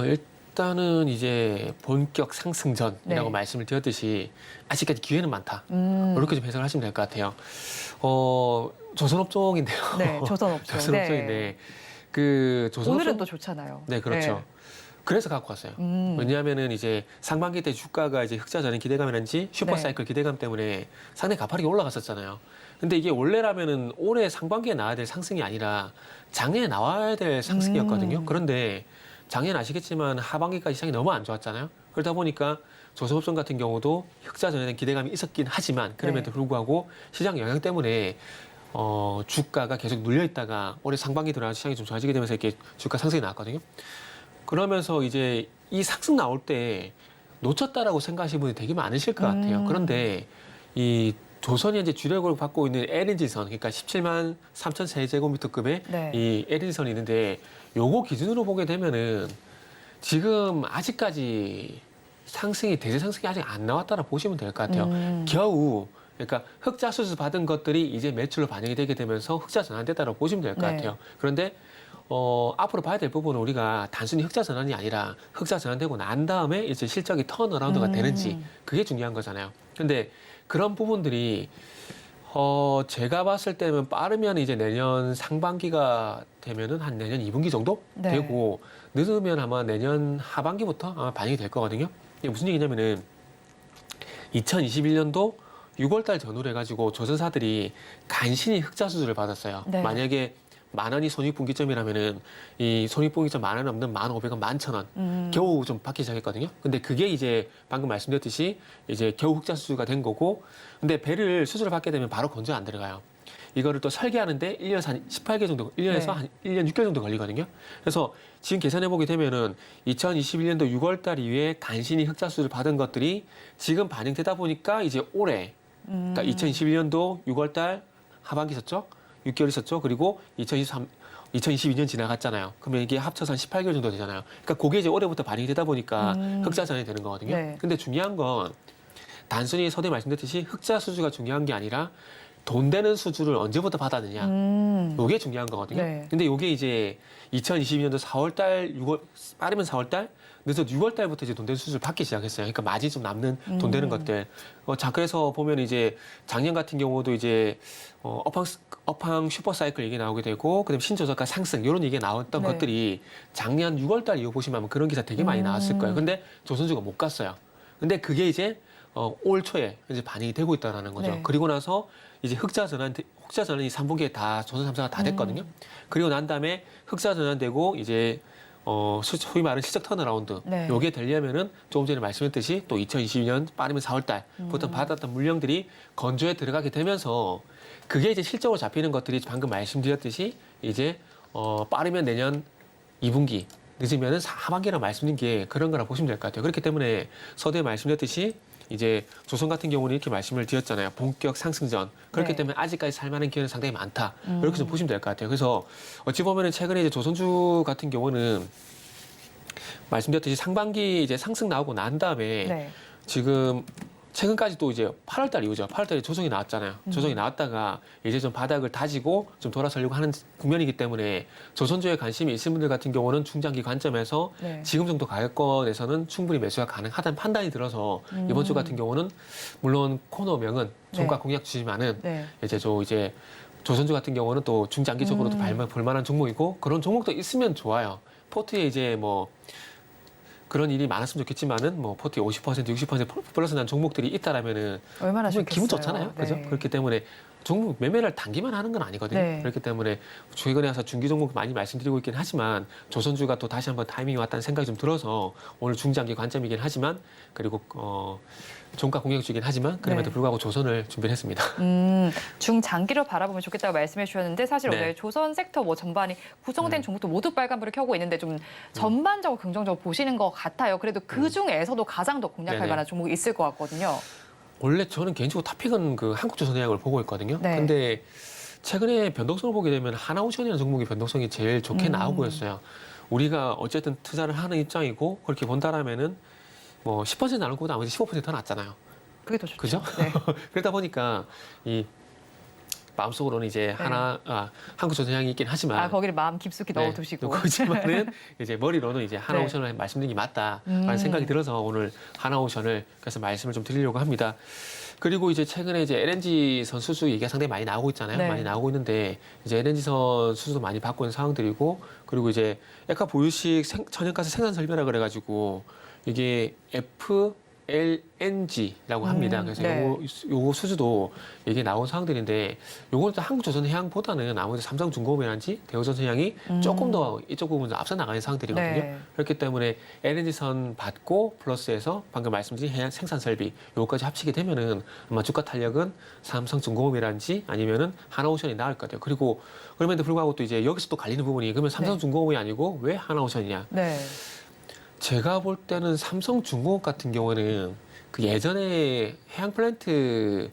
일단은 이제 본격 상승 전이라고 네. 말씀을 드렸듯이 아직까지 기회는 많다. 음. 이렇게 좀 해석을 하시면 될 것 같아요. 조선업종인데요. 네, 조선업종. 조선업종인데 조선업종 오늘은 또 좋잖아요. 네, 그렇죠. 그래서 갖고 왔어요. 왜냐하면은 이제 상반기 때 주가가 이제 흑자 전의 기대감이란지 슈퍼사이클 기대감 때문에 상당히 가파르게 올라갔었잖아요. 근데 이게 원래라면은 올해 상반기에 나와야 될 상승이 아니라 작년에 나와야 될 상승이었거든요. 그런데 작년 아시겠지만 하반기까지 시장이 너무 안 좋았잖아요. 그러다 보니까 조선업종 같은 경우도 흑자 전에 대한 기대감이 있었긴 하지만 그럼에도 불구하고 시장 영향 때문에 주가가 계속 눌려 있다가 올해 상반기 들어가서 시장이 좀 좋아지게 되면서 이렇게 주가 상승이 나왔거든요. 그러면서 이제 이 상승 나올 때 놓쳤다라고 생각하시는 분이 되게 많으실 것 같아요. 그런데 이 조선이 이제 주력으로 받고 있는 LNG선, 그러니까 17만 3천 세제곱미터급의 네. 이 LNG선이 있는데 요거 기준으로 보게 되면은 지금 아직까지 대세 상승이 아직 안 나왔다라 보시면 될 것 같아요. 겨우 그러니까 흑자 수수 받은 것들이 이제 매출로 반영이 되게 되면서 흑자 전환됐다고 보시면 될 것 네. 같아요. 그런데 앞으로 봐야 될 부분은 우리가 단순히 흑자 전환이 아니라 흑자 전환되고 난 다음에 이제 실적이 턴어라운드가 되는지 그게 중요한 거잖아요. 근데 그런 부분들이 제가 봤을 때는 빠르면 이제 내년 상반기가 되면은 한 내년 2분기 정도 네. 되고 늦으면 아마 내년 하반기부터 아마 반영이 될 거거든요. 이게 무슨 얘기냐면은 2021년도 6월달 전후로 해가지고 조선사들이 간신히 흑자 수주를 받았어요. 네. 만약에 10,000원이 손익분기점이라면은 이 손익분기점 10,000원 넘는 1,500원, 11,000원 겨우 좀 받기 시작했거든요. 근데 그게 이제 방금 말씀드렸듯이 이제 겨우 흑자 수주가 된 거고, 근데 배를 수주를 받게 되면 바로 건조 안 들어가요. 이거를 또 설계하는데 1년에서 한 18개월 정도, 1년에서 네. 한 1년 6개월 정도 걸리거든요. 그래서 지금 계산해 보게 되면은 2021년도 6월 달 이후에 간신히 흑자 수주를 받은 것들이 지금 반영되다 보니까 이제 올해 그러니까 2021년도 6월 달 하반기 있었죠? 6개월 있었죠? 그리고 2022년 지나갔잖아요. 그러면 이게 합쳐서 한 18개월 정도 되잖아요. 그러니까 그게 이제 올해부터 반영이 되다 보니까 흑자 전환이 되는 거거든요. 네. 근데 중요한 건 단순히 서두에 말씀드렸듯이 흑자 수주가 중요한 게 아니라 돈 되는 수주를 언제부터 받았느냐. 요게 중요한 거거든요. 네. 근데 요게 이제 2022년도 4월 달, 빠르면 4월 달, 늦어서 6월 달부터 이제 돈 되는 수주를 받기 시작했어요. 그러니까 마진이 좀 남는 돈 되는 것들. 자, 그래서 보면 이제 작년 같은 경우도 이제 업황 슈퍼사이클 얘기 나오게 되고, 그다음에 신저저가 상승 이런 얘기가 나왔던 네. 것들이 작년 6월 달 이후 보시면 아마 그런 기사 되게 많이 나왔을 거예요. 근데 조선주가 못 갔어요. 근데 그게 이제 올 초에 이제 반영이 되고 있다라는 거죠. 네. 그리고 나서 이제 흑자 전환이 3분기에 다 조선 3사가 다 됐거든요. 그리고 난 다음에 흑자 전환되고 이제 소위 말하는 실적 턴어라운드. 네. 요게 되려면은 조금 전에 말씀했듯이 또 2022년 빠르면 4월 달부터 받았던 물량들이 건조에 들어가게 되면서 그게 이제 실적으로 잡히는 것들이 방금 말씀드렸듯이 이제 빠르면 내년 2분기 늦으면은 하반기라 말씀드린 게 그런 거라 보시면 될 것 같아요. 그렇기 때문에 서두에 말씀드렸듯이 이제 조선 같은 경우는 이렇게 말씀을 드렸잖아요. 본격 상승전. 그렇기 네. 때문에 아직까지 살만한 기회는 상당히 많다. 이렇게 좀 보시면 될 것 같아요. 그래서 어찌 보면은 최근에 이제 조선주 같은 경우는 말씀드렸듯이 상반기 이제 상승 나오고 난 다음에 네. 지금 최근까지 또 이제 8월 달 이후죠. 8월 달에 조정이 나왔잖아요. 조정이 나왔다가 이제 좀 바닥을 다지고 좀 돌아서려고 하는 국면이기 때문에 조선주에 관심이 있으신 분들 같은 경우는 중장기 관점에서 네. 지금 정도 가격권에서는 충분히 매수가 가능하다는 판단이 들어서 이번 주 같은 경우는 물론 코너명은 종가 공약 주지만은 네. 이제 조선주 같은 경우는 또 중장기적으로도 볼만한 종목이고 그런 종목도 있으면 좋아요. 포트에 이제 뭐 그런 일이 많았으면 좋겠지만은 뭐 포트에 50%, 60% 플러스 난 종목들이 있다라면은 얼마나 기분 좋겠어요. 좋잖아요. 그죠? 네. 그렇기 때문에 종목 매매를 단기만 하는 건 아니거든요. 네. 그렇기 때문에 최근에 와서 중기 종목 많이 말씀드리고 있긴 하지만 조선주가 또 다시 한번 타이밍이 왔다는 생각이 좀 들어서 오늘 중장기 관점이긴 하지만 그리고 종가 공략주이긴 하지만 그럼에도 네. 불구하고 조선을 준비를 했습니다. 중장기로 바라보면 좋겠다고 말씀해 주셨는데 사실 네. 오늘 조선 섹터 뭐 전반이 구성된 종목도 모두 빨간불을 켜고 있는데 좀 전반적으로 긍정적으로 보시는 것 같아요. 그래도 그 중에서도 가장 더 공략할 네네. 만한 종목이 있을 것 같거든요. 원래 저는 개인적으로 탑픽은 그 한국조선해양을 보고 있거든요. 네. 근데 최근에 변동성을 보게 되면 하나오션이라는 종목이 변동성이 제일 좋게 나오고 있어요. 우리가 어쨌든 투자를 하는 입장이고 그렇게 본다라면은 뭐 10% 나올 것보다 아무래도 15%더 낫잖아요. 그게 더 좋죠. 그죠? 네. 그러다 보니까 이 마음속으로는 이제 한국조선해양이 있긴 하지만 아 거기를 마음 깊숙이 넣어두시고. 그렇지만은 이제 머리로는 이제 하나오션을 말씀드린 게 맞다라는 생각이 들어서 오늘 하나오션을 그래서 말씀을 좀 드리려고 합니다. 그리고 이제 최근에 이제 LNG선 수주 얘기가 상당히 많이 나오고 있잖아요. 네. 많이 나오고 있는데 이제 LNG선 수주도 많이 받고 있는 상황들이고 그리고 이제 액화 보유식 천연가스 생산 설비라 그래가지고 이게 LNG라고 합니다. 그래서 네. 요거 수주도 이게 나온 사항들인데 요거는 또 한국조선해양보다는 아무래도 삼성중공업이라든지 대우조선해양이 조금 더 이쪽 부분에서 앞서 나가는 사항들이거든요. 네. 그렇기 때문에 LNG선 받고 플러스해서 방금 말씀드린 해양 생산 설비 요거까지 합치게 되면은 아마 주가 탄력은 삼성중공업이라든지 아니면은 하나오션이 나을 것 같아요. 그리고 그럼에도 불구하고 또 이제 여기서 또 갈리는 부분이 그러면 삼성중공업이 아니고 왜 하나오션이냐? 네. 제가 볼 때는 삼성중공업 같은 경우는 그 예전에 해양 플랜트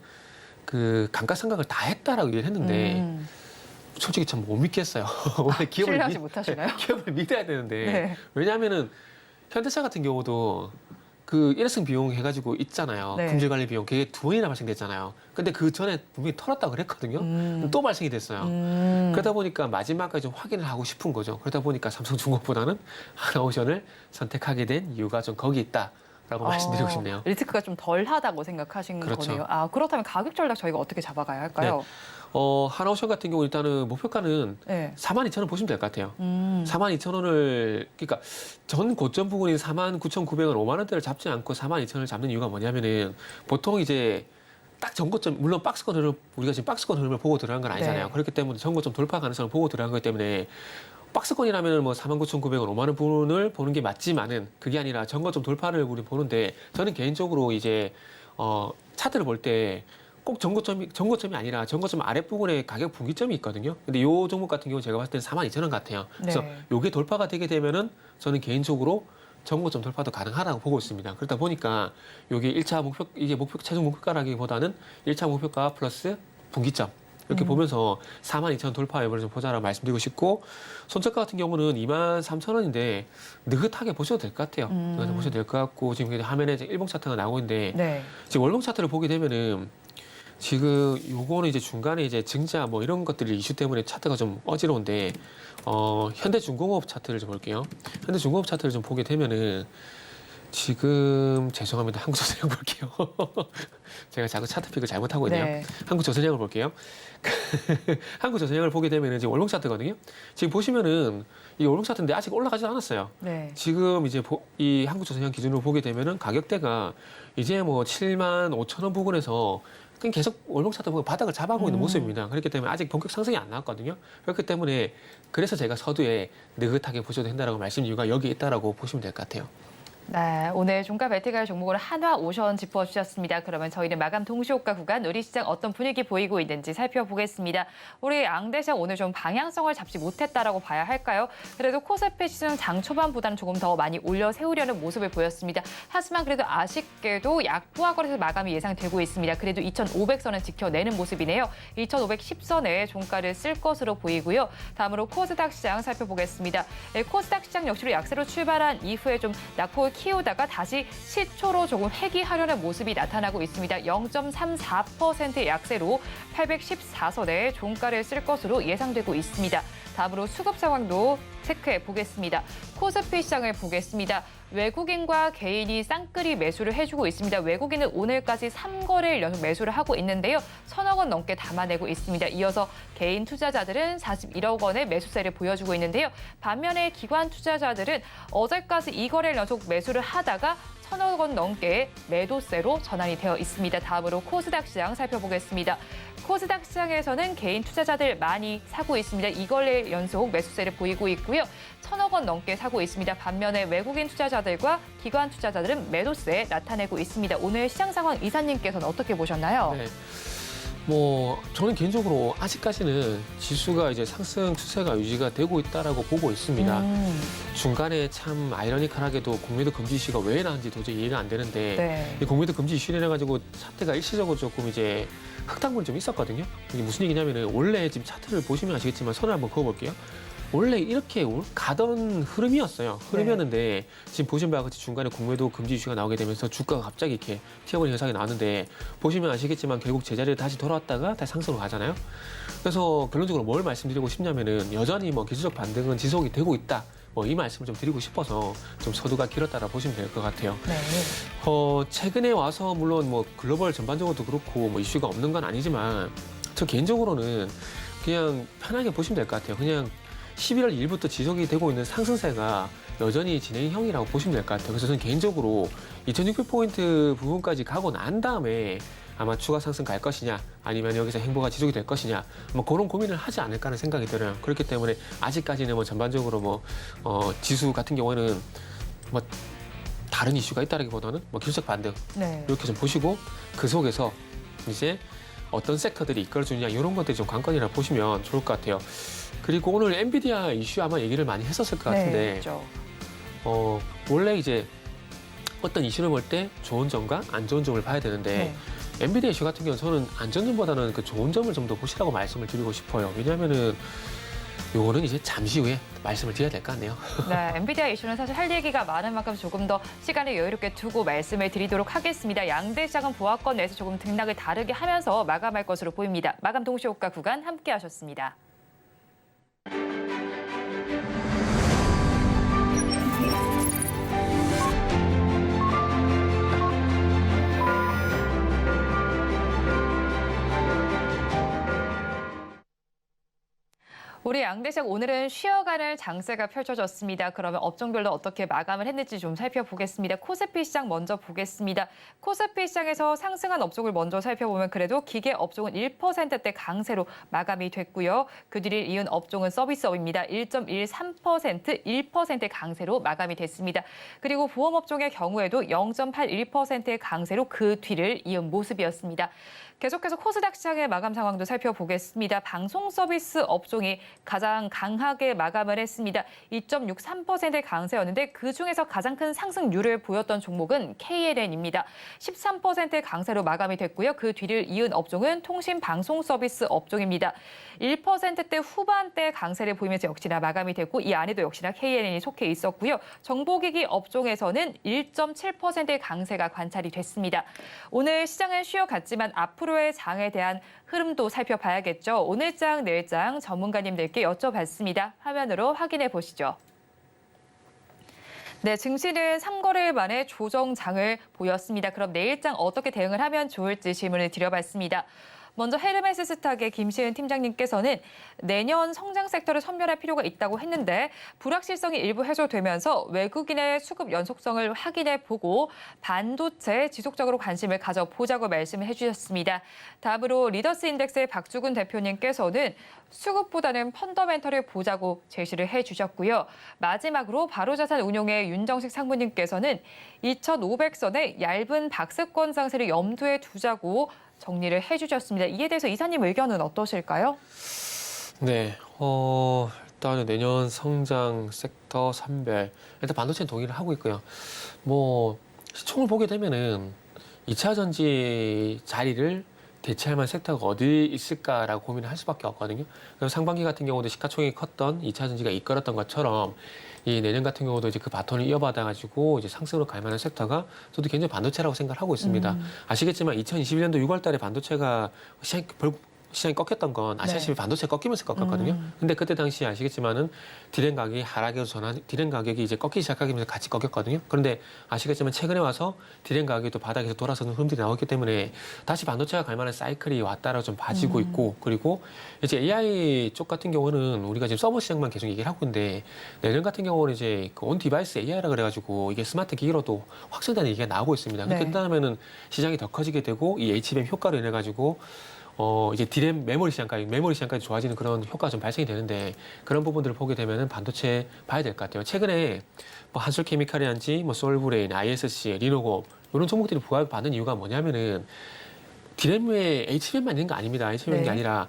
그 감가상각을 다 했다라고 얘기를 했는데 솔직히 참 못 믿겠어요. 원래 기업을 신뢰하지 못하시나요? 기업을 믿어야 되는데 네. 왜냐하면은 현대차 같은 경우도 그 일회성 비용 해가지고 있잖아요. 네. 품질 관리 비용 그게 2번이나 발생됐잖아요. 근데 그 전에 분명히 털었다고 그랬거든요. 또 발생이 됐어요. 그러다 보니까 마지막까지 좀 확인을 하고 싶은 거죠. 그러다 보니까 삼성중공업보다는 하나오션을 선택하게 된 이유가 좀 거기 있다라고 말씀드리고 싶네요. 리스크가 좀 덜하다고 생각하신 그렇죠. 거네요. 아, 그렇다면 가격 전략 저희가 어떻게 잡아가야 할까요? 하나오션 같은 경우 일단은 목표가는 네. 42,000원 보시면 될 것 같아요. 42,000원을 그러니까 전 고점 부분인 49,900원 5만 원대를 잡지 않고 42,000원을 잡는 이유가 뭐냐면은 보통 이제 딱 전고점 물론 박스권 흐름 우리가 지금 박스권 흐름을 보고 들어간 건 아니잖아요. 네. 그렇기 때문에 전고점 돌파 가능성을 보고 들어간 거기 때문에 박스권이라면 뭐 49,900원 5만 원 부분을 보는 게 맞지만은 그게 아니라 전고점 돌파를 우리 보는데 저는 개인적으로 이제 차트를 볼 때 꼭 전고점이 아니라 전고점 아랫부분에 가격 분기점이 있거든요. 근데 요 종목 같은 경우 제가 봤을 때는 42,000원 같아요. 그래서 네. 요게 돌파가 되게 되면은 저는 개인적으로 전고점 돌파도 가능하다고 보고 있습니다. 그러다 보니까 요게 1차 목표 이게 최종 목표가라기보다는 1차 목표가 플러스 분기점 이렇게 보면서 42,000원 돌파 여부를 좀 보자라고 말씀드리고 싶고 손저가 같은 경우는 23,000원인데 느긋하게 보셔도 될 것 같아요. 느긋하게 보셔도 될 것 같고 지금 화면에 이제 일봉 차트가 나오고 있는데 네. 지금 월봉 차트를 보게 되면은 지금 요거는 이제 중간에 이제 증자 뭐 이런 것들이 이슈 때문에 차트가 좀 어지러운데 현대중공업 차트를 좀 볼게요. 현대중공업 차트를 좀 보게 되면은 지금 죄송합니다. 한국조선해양 볼게요. 제가 자꾸 차트픽을 잘못하고 있네요. 네. 한국조선해양을 볼게요. 한국조선해양을 보게 되면 이제 월봉 차트거든요. 지금 보시면은 이 월봉 차트인데 아직 올라가지 않았어요. 네. 지금 이제 이 한국조선해양 기준으로 보게 되면은 가격대가 이제 뭐 75,000원 부근에서 그냥 계속 월봉 차트 보면 바닥을 잡아가고 있는 모습입니다. 그렇기 때문에 아직 본격 상승이 안 나왔거든요. 그렇기 때문에 그래서 제가 서두에 느긋하게 보셔도 된다라고 말씀 이유가 여기 있다라고 보시면 될 것 같아요. 네, 오늘 종가 매트갈 종목으로 한화오션 짚어주셨습니다. 그러면 저희는 마감 동시호가 구간 우리 시장 어떤 분위기 보이고 있는지 살펴보겠습니다. 우리 양대시장 오늘 좀 방향성을 잡지 못했다라고 봐야 할까요? 그래도 코스피 시장 장 초반보다는 조금 더 많이 올려 세우려는 모습을 보였습니다. 하지만 그래도 아쉽게도 약보와 거래소 마감이 예상되고 있습니다. 그래도 2,500선은 지켜내는 모습이네요. 2,510선에 종가를 쓸 것으로 보이고요. 다음으로 코스닥 시장 살펴보겠습니다. 네, 코스닥 시장 역시로 약세로 출발한 이후에 좀 낙폭을 키우다가 다시 시초로 조금 회귀하려는 모습이 나타나고 있습니다. 0.34%의 약세로 814선에 종가를 쓸 것으로 예상되고 있습니다. 다음으로 수급 상황도 체크해 보겠습니다. 코스피 시장을 보겠습니다. 외국인과 개인이 쌍끌이 매수를 해주고 있습니다. 외국인은 오늘까지 3거래일 연속 매수를 하고 있는데요. 1,000억 원 넘게 담아내고 있습니다. 이어서 개인 투자자들은 41억 원의 매수세를 보여주고 있는데요. 반면에 기관 투자자들은 어제까지 2거래일 연속 매수를 하다가 1,000억 원 넘게 매도세로 전환이 되어 있습니다. 다음으로 코스닥 시장 살펴보겠습니다. 코스닥 시장에서는 개인 투자자들 많이 사고 있습니다. 2거래일 연속 매수세를 보이고 있고요. 1,000억 원 넘게 사고 있습니다. 반면에 외국인 투자자들과 기관 투자자들은 매도세 나타내고 있습니다. 오늘 시장 상황 이사님께서는 어떻게 보셨나요? 네. 뭐 저는 개인적으로 아직까지는 지수가 이제 상승 추세가 유지가 되고 있다라고 보고 있습니다. 중간에 참 아이러니컬하게도 공매도 금지 이슈가 왜 나왔는지 도저히 이해가 안 되는데 네. 이 공매도 금지 이슈로 인해 가지고 차트가 일시적으로 조금 이제 흑당분이 좀 있었거든요. 이게 무슨 얘기냐면은 원래 지금 차트를 보시면 아시겠지만 선을 한번 그어볼게요. 원래 이렇게 가던 흐름이었어요. 흐름이었는데 지금 보신 바와 같이 중간에 공매도 금지 이슈가 나오게 되면서 주가가 갑자기 이렇게 튀어버리는 현상이 나왔는데 보시면 아시겠지만 결국 제자리에 다시 돌아왔다가 다시 상승으로 가잖아요. 그래서 결론적으로 뭘 말씀드리고 싶냐면은 여전히 뭐 기술적 반등은 지속이 되고 있다. 뭐 이 말씀을 좀 드리고 싶어서 좀 서두가 길었다라 보시면 될 것 같아요. 네. 최근에 와서 물론 뭐 글로벌 전반적으로도 그렇고 뭐 이슈가 없는 건 아니지만 저 개인적으로는 그냥 편하게 보시면 될 것 같아요. 그냥 11월 1일부터 지속이 되고 있는 상승세가 여전히 진행형이라고 보시면 될 것 같아요. 그래서 저는 개인적으로 2600포인트 부분까지 가고 난 다음에 아마 추가 상승 갈 것이냐 아니면 여기서 행보가 지속이 될 것이냐 뭐 그런 고민을 하지 않을까 하는 생각이 들어요. 그렇기 때문에 아직까지는 뭐 전반적으로 뭐 지수 같은 경우에는 뭐 다른 이슈가 있다라기보다는 뭐 기술적 반등 네. 이렇게 좀 보시고 그 속에서 이제 어떤 섹터들이 이끌어주느냐 이런 것들이 좀 관건이라 보시면 좋을 것 같아요. 그리고 오늘 엔비디아 이슈 아마 얘기를 많이 했었을 것 같은데 네, 그렇죠. 원래 이제 어떤 이슈를 볼 때 좋은 점과 안 좋은 점을 봐야 되는데 엔비디아 이슈 같은 경우는 저는 안 좋은 점보다는 그 좋은 점을 좀 더 보시라고 말씀을 드리고 싶어요. 왜냐하면은 요거는 이제 잠시 후에 말씀을 드려야 될 것 같네요. 네, 엔비디아 이슈는 사실 할 얘기가 많은 만큼 조금 더 시간을 여유롭게 두고 말씀을 드리도록 하겠습니다. 양대 시장은 보합권 내에서 조금 등락을 다르게 하면서 마감할 것으로 보입니다. 마감 동시효과 구간 함께 하셨습니다. 우리 양대시장 오늘은 쉬어가는 장세가 펼쳐졌습니다. 그러면 업종별로 어떻게 마감을 했는지 좀 살펴보겠습니다. 코스피 시장 먼저 보겠습니다. 코스피 시장에서 상승한 업종을 먼저 살펴보면 그래도 기계 업종은 1%대 강세로 마감이 됐고요. 그 뒤를 이은 업종은 서비스업입니다. 1.13%, 1%의 강세로 마감이 됐습니다. 그리고 보험업종의 경우에도 0.81%의 강세로 그 뒤를 이은 모습이었습니다. 계속해서 코스닥 시장의 마감 상황도 살펴보겠습니다. 방송 서비스 업종이 가장 강하게 마감을 했습니다. 2.63%의 강세였는데 그중에서 가장 큰 상승률을 보였던 종목은 KLN입니다. 13%의 강세로 마감이 됐고요. 그 뒤를 이은 업종은 통신 방송 서비스 업종입니다. 1%대 후반대 강세를 보이면서 역시나 마감이 됐고 이 안에도 역시나 KLN이 속해 있었고요. 정보기기 업종에서는 1.7%의 강세가 관찰이 됐습니다. 오늘 시장은 쉬어갔지만 앞으로의 장에 대한 흐름도 살펴봐야겠죠. 오늘장, 내일장 전문가님들께 여쭤봤습니다. 화면으로 확인해 보시죠. 네, 증시는 3거래일 만에 조정장을 보였습니다. 그럼 내일장 어떻게 대응을 하면 좋을지 질문을 드려봤습니다. 먼저 헤르메스 스탁의 김시은 팀장님께서는 내년 성장 섹터를 선별할 필요가 있다고 했는데 불확실성이 일부 해소되면서 외국인의 수급 연속성을 확인해보고 반도체에 지속적으로 관심을 가져보자고 말씀을 해주셨습니다. 다음으로 리더스 인덱스의 박주근 대표님께서는 수급보다는 펀더멘털을 보자고 제시를 해주셨고요. 마지막으로 바로자산 운용의 윤정식 상무님께서는 2,500선의 얇은 박스권 상세를 염두에 두자고 정리를 해주셨습니다. 이에 대해서 이사님 의견은 어떠실까요? 네, 일단은 내년 성장 섹터 선별 일단 반도체는 동의를 하고 있고요. 뭐 시총을 보게 되면은 2차 전지 자리를 대체할 만한 섹터가 어디 있을까라고 고민을 할 수밖에 없거든요. 그래서 상반기 같은 경우도 시가총액이 컸던 2차 전지가 이끌었던 것처럼 이 내년 같은 경우도 이제 그 바톤을 이어받아가지고 이제 상승으로 갈 만한 섹터가 저도 개인적으로 반도체라고 생각을 하고 있습니다. 아시겠지만 2021년도 6월달에 반도체가 시장이 꺾였던 건 아시아시피 반도체 꺾이면서 꺾였거든요. 근데 그때 당시 아시겠지만은 디램 가격이 하락에서 디램 가격이 이제 꺾이기 시작하면서 같이 꺾였거든요. 그런데 아시겠지만 최근에 와서 디램 가격이 또 바닥에서 돌아서는 흐름들이 나왔기 때문에 다시 반도체가 갈 만한 사이클이 왔다라고 좀 봐지고 있고 그리고 이제 AI 쪽 같은 경우는 우리가 지금 서버 시장만 계속 얘기를 하고 있는데 내년 같은 경우는 이제 그 온 디바이스 AI라 그래가지고 이게 스마트 기기로도 확장되는 얘기가 나오고 있습니다. 그렇게 된다면은 시장이 더 커지게 되고 이 HBM 효과로 인해 가지고 이제 디램 메모리 시장까지 좋아지는 그런 효과가 좀 발생이 되는데 그런 부분들을 보게 되면은 반도체 봐야 될 것 같아요. 최근에 뭐 한솔케미칼이란지 뭐 솔브레인, ISC, 리노고 이런 종목들이 부각을 받는 이유가 뭐냐면은 디램에 HBM만 있는 거 아닙니다. HBM이 아니라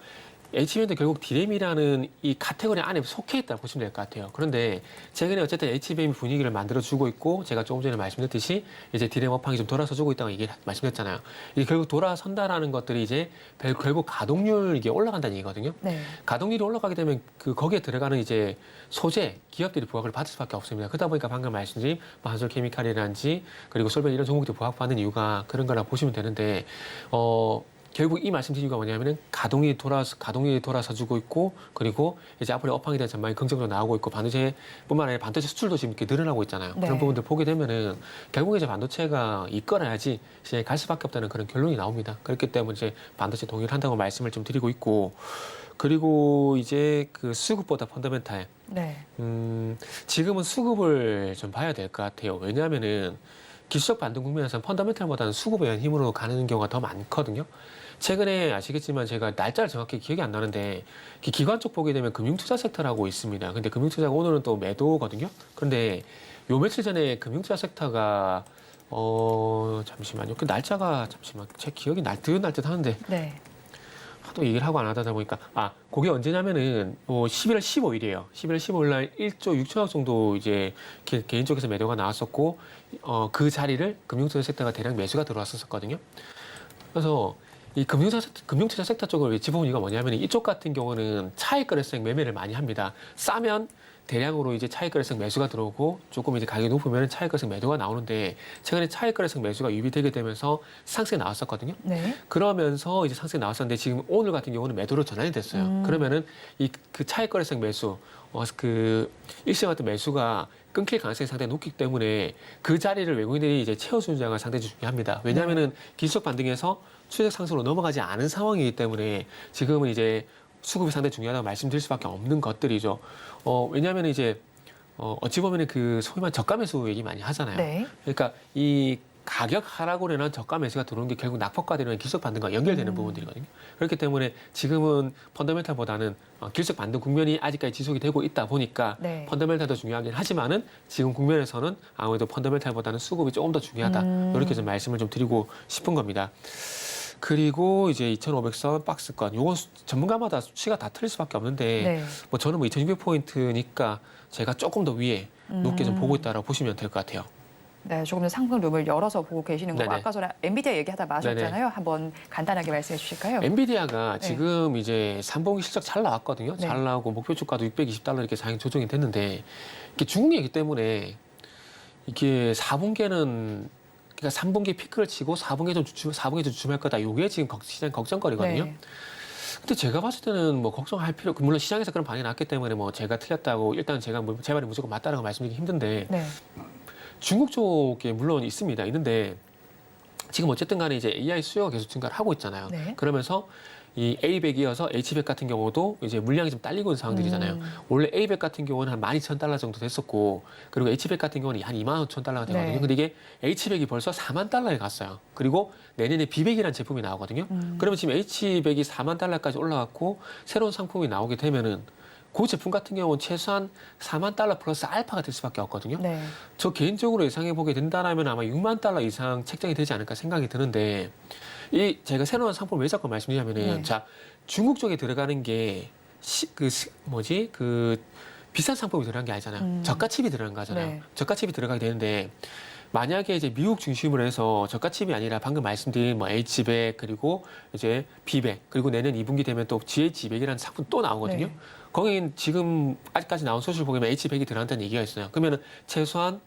HBM도 결국 디램이라는 이 카테고리 안에 속해 있다고 보시면 될 것 같아요. 그런데 최근에 어쨌든 HBM 분위기를 만들어주고 있고 제가 조금 전에 말씀드렸듯이 이제 디램 업황이 좀 돌아서주고 있다고 말씀드렸잖아요. 이게 결국 돌아선다라는 것들이 이제 결국 가동률 이게 올라간다는 얘기거든요. 네. 가동률이 올라가게 되면 그 거기에 들어가는 이제 소재 기업들이 부각을 받을 수밖에 없습니다. 그러다 보니까 방금 말씀드린 한솔케미칼이라든지 그리고 솔벤 이런 종목들이 부각받는 이유가 그런 거라 보시면 되는데 결국 이 말씀드린 이유가 뭐냐면은 가동이 돌아서 주고 있고 그리고 이제 앞으로 업황에 대한 전망이 긍정적으로 나오고 있고 반도체뿐만 아니라 반도체 수출도 지금 이렇게 늘어나고 있잖아요. 네. 그런 부분들 보게 되면은 결국에 이제 반도체가 이끌어야지 시장에 갈 수밖에 없다는 그런 결론이 나옵니다. 그렇기 때문에 이제 반도체 동의를 한다고 말씀을 좀 드리고 있고 그리고 이제 그 수급보다 펀더멘탈. 네. 지금은 수급을 좀 봐야 될 것 같아요. 왜냐하면은 기술적 반등 국면에서는 펀더멘탈보다는 수급에 의한 힘으로 가는 경우가 더 많거든요. 최근에 아시겠지만 제가 날짜를 정확히 기억이 안 나는데 기관 쪽 보게 되면 금융투자 섹터라고 있습니다. 근데 금융투자가 오늘은 또 매도거든요. 그런데 요 며칠 전에 금융투자 섹터가 잠시만요. 그 날짜가 잠시만 제 기억이 날 듯 하는데 네. 하도 얘기를 하고 안 하다 보니까 그게 언제냐면은 11월 15일이에요. 11월 15일 날 1조 6천억 정도 이제 개인 쪽에서 매도가 나왔었고 그 자리를 금융투자 섹터가 대량 매수가 들어왔었거든요. 그래서 이 금융투자 sek터 쪽을 짚어본 이유가 뭐냐면 이쪽 같은 경우는 차익거래성 매매를 많이 합니다. 싸면 대량으로 이제 차익거래성 매수가 들어오고 조금 이제 가격이 높으면 차익거래성 매도가 나오는데 최근에 차익거래성 매수가 유입되게 되면서 상승이 나왔었거든요. 네. 그러면서 이제 상승이 나왔었는데 지금 오늘 같은 경우는 매도로 전환이 됐어요. 그러면은 그 차익거래성 매수, 그 일시적 같은 매수가 끊길 가능성이 상당히 높기 때문에 그 자리를 외국인들이 이제 채워주는 장을 상당히 중요합니다. 왜냐하면은 기술적 반등에서 추세적 상승으로 넘어가지 않은 상황이기 때문에 지금은 이제 수급이 상당히 중요하다고 말씀드릴 수밖에 없는 것들이죠. 왜냐하면 이제 어찌 보면은 그 소위 말하는 저가 매수 얘기 많이 하잖아요. 네. 그러니까 이 가격 하락으로 인한 저가 매수가 들어오는 게 결국 낙폭과되는 기술적 반등과 연결되는 부분들이거든요. 그렇기 때문에 지금은 펀더멘탈보다는 기술적 반등 국면이 아직까지 지속이 되고 있다 보니까 네. 펀더멘탈도 중요하긴 하지만은 지금 국면에서는 아무래도 펀더멘탈보다는 수급이 조금 더 중요하다. 이렇게 좀 말씀을 좀 드리고 싶은 겁니다. 그리고 이제 2,500선 박스권, 요건 전문가마다 수치가 다 틀릴 수밖에 없는데 네. 뭐 저는 뭐 2,600포인트니까 제가 조금 더 위에 높게 좀 보고 있다라고 보시면 될 것 같아요. 네, 조금 더 상승 룸을 열어서 보고 계시는 거고 네네. 아까 전에 엔비디아 얘기하다 마셨잖아요. 한번 간단하게 말씀해 주실까요? 엔비디아가 네. 지금 이제 3분기 실적 잘 나왔거든요. 네. 잘 나오고 목표 주가도 $620 이렇게 상향 조정이 됐는데 이게 중국 얘기 때문에 이게 4분기에는 그러니까 3분기 피크를 치고 4분기에 좀 주춤할 거다. 이게 지금 시장 걱정거리거든요. 네. 근데 제가 봤을 때는 뭐 걱정할 필요, 물론 시장에서 그런 반응이 났기 때문에 뭐 제가 틀렸다고 일단 제가 제 말이 무조건 맞다라고 말씀드리기 힘든데 네. 중국 쪽에 물론 있는데 지금 어쨌든 간에 이제 AI 수요가 계속 증가를 하고 있잖아요. 네. 그러면서 이 A100 이어서 H100 같은 경우도 이제 물량이 좀 딸리고 있는 상황들이잖아요. 원래 A100 같은 경우는 한 12,000달러 정도 됐었고, 그리고 H100 같은 경우는 한 25,000달러가 되거든요. 네. 근데 이게 H100이 벌써 4만 달러에 갔어요. 그리고 내년에 B100이라는 제품이 나오거든요. 그러면 지금 H100이 4만 달러까지 올라갔고, 새로운 상품이 나오게 되면은 그 제품 같은 경우는 최소한 4만 달러 플러스 알파가 될 수밖에 없거든요. 네. 저 개인적으로 예상해 보게 된다라면 아마 6만 달러 이상 책정이 되지 않을까 생각이 드는데 제가 새로운 상품을 왜 자꾸 말씀드리냐면은 네. 자 중국 쪽에 들어가는 게 비싼 상품이 들어간 게 아니잖아요. 저가 칩이 들어간 거잖아요. 네. 저가 칩이 들어가게 되는데 만약에 이제 미국 중심으로 해서 저가 칩이 아니라 방금 말씀드린 뭐 H100 그리고 이제 B100 그리고 내년 2분기 되면 또 GH200이라는 상품 또 나오거든요. 네. 거긴 지금 아직까지 나온 소식을 보면 H100이 들어간다는 얘기가 있어요. 그러면은 최소한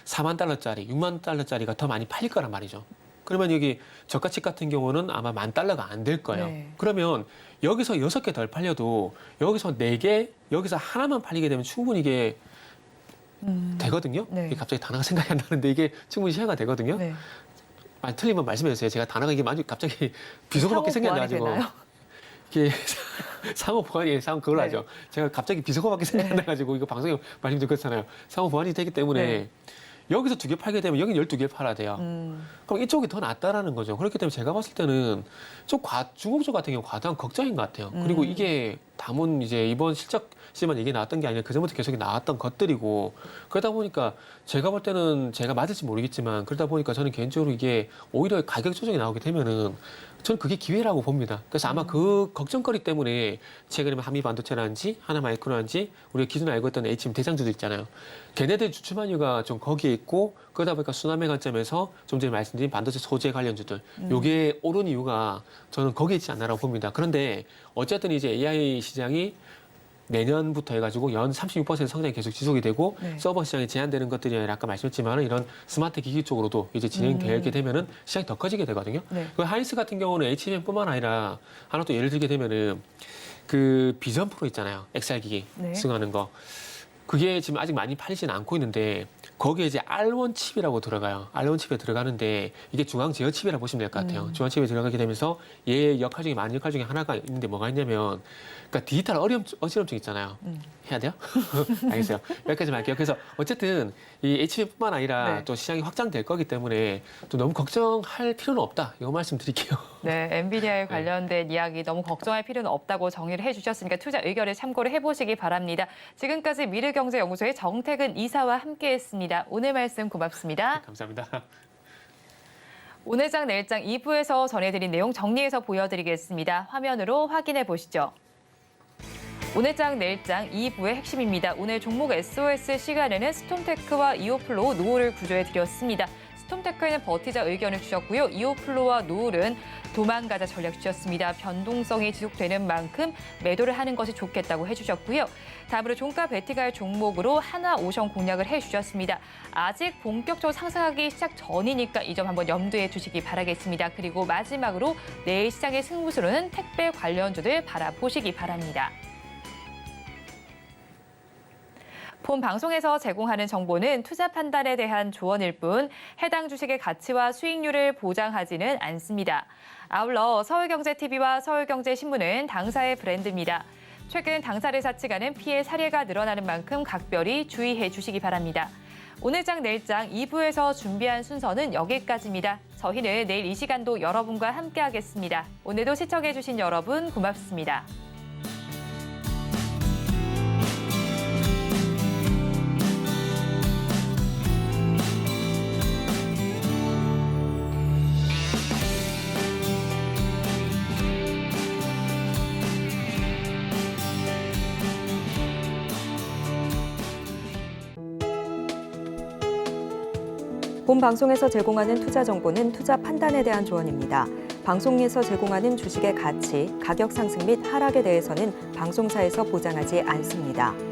4만 달러짜리, 6만 달러짜리가 더 많이 팔릴 거란 말이죠. 그러면 여기 저가 칩 같은 경우는 아마 10,000달러가 안 될 거예요. 네. 그러면 여기서 6개 덜 팔려도 여기서 4개, 여기서 하나만 팔리게 되면 충분히 이게 되거든요. 네. 이게 갑자기 단어가 생각이 안 나는데 이게 충분히 시행가 되거든요. 네. 틀리면 말씀해 주세요. 제가 단어가 이게 갑자기 비속어밖에 생각이 안 보완이 나가지고. 되나요? 이게 상호 보완이 그걸로 네. 하죠. 제가 갑자기 비속어밖에 생각이 안 나가지고 이거 방송에 말씀드렸잖아요 상호 보완이 되기 때문에 네. 여기서 2개 팔게 되면 여기는 12개 팔아야 돼요. 그럼 이쪽이 더 낫다라는 거죠. 그렇기 때문에 제가 봤을 때는 중국 쪽 같은 경우 과도한 걱정인 것 같아요. 그리고 이게 담은 이제 이번 실적 시만 얘기 나왔던 게 아니라 그전부터 계속 나왔던 것들이고 그러다 보니까 제가 볼 때는 제가 맞을지 모르겠지만 그러다 보니까 저는 개인적으로 이게 오히려 가격 조정이 나오게 되면은 저는 그게 기회라고 봅니다. 그래서 아마 그 걱정거리 때문에 최근에 한미반도체라든지 하나마이크로라든지 우리가 기존에 알고 있던 HM 대장주들 있잖아요. 걔네들 주춤한 이유가 좀 거기에 있고 그러다 보니까 순환매 관점에서 좀 전에 말씀드린 반도체 소재 관련주들 요게 오른 이유가 저는 거기에 있지 않나라고 봅니다. 그런데 어쨌든 이제 AI 시장이 내년부터 해가지고 연 36% 성장이 계속 지속이 되고 네. 서버 시장이 제한되는 것들이 아니라 아까 말씀했지만 이런 스마트 기기 쪽으로도 이제 진행되게 되면은 시장이 더 커지게 되거든요. 네. 그 하이닉스 같은 경우는 HBM뿐만 아니라 하나 또 예를 들게 되면은 그 비전 프로 있잖아요. XR 기기 네. 승하는 거. 그게 지금 아직 많이 팔리지는 않고 있는데 거기에 이제 R1 칩이라고 들어가요. R1 칩에 들어가는데 이게 중앙 제어 칩이라고 보시면 될 것 같아요. 중앙 칩에 들어가게 되면서 얘 역할 중에 많은 역할 중에 하나가 있는데 뭐가 있냐면 그러니까 디지털 어지럼증 있잖아요. 해야 돼요? 알겠어요. 여기까지만 할게요. 그래서 어쨌든 이 HBM뿐만 아니라 네. 또 시장이 확장될 거기 때문에 또 너무 걱정할 필요는 없다. 이거 말씀드릴게요. 네, 엔비디아에 관련된 이야기 너무 걱정할 필요는 없다고 정리를 해주셨으니까 투자 의견을 참고를 해보시기 바랍니다. 지금까지 미르경제연구소의 정태근 이사와 함께했습니다. 오늘 말씀 고맙습니다. 감사합니다. 오늘장 내일장 2부에서 전해드린 내용 정리해서 보여드리겠습니다. 화면으로 확인해 보시죠. 오늘장 내일장 2부의 핵심입니다. 오늘 종목 SOS 시간에는 스톰테크와 이오플로우, 노을을 구조해 드렸습니다. 스톰테크에는 버티자 의견을 주셨고요. 이오플로우와 노을은 도망가자 전략 주셨습니다. 변동성이 지속되는 만큼 매도를 하는 것이 좋겠다고 해주셨고요. 다음으로 종가 베팅할 종목으로 하나오션 공략을 해주셨습니다. 아직 본격적으로 상승하기 시작 전이니까 이 점 한번 염두에 두시기 바라겠습니다. 그리고 마지막으로 내일 시장의 승부수로는 택배 관련주들 바라보시기 바랍니다. 본 방송에서 제공하는 정보는 투자 판단에 대한 조언일 뿐 해당 주식의 가치와 수익률을 보장하지는 않습니다. 아울러 서울경제TV와 서울경제신문은 당사의 브랜드입니다. 최근 당사를 사측하는 피해 사례가 늘어나는 만큼 각별히 주의해 주시기 바랍니다. 오늘장 내일장 2부에서 준비한 순서는 여기까지입니다. 저희는 내일 이 시간도 여러분과 함께하겠습니다. 오늘도 시청해 주신 여러분 고맙습니다. 본 방송에서 제공하는 투자 정보는 투자 판단에 대한 조언입니다. 방송에서 제공하는 주식의 가치, 가격 상승 및 하락에 대해서는 방송사에서 보장하지 않습니다.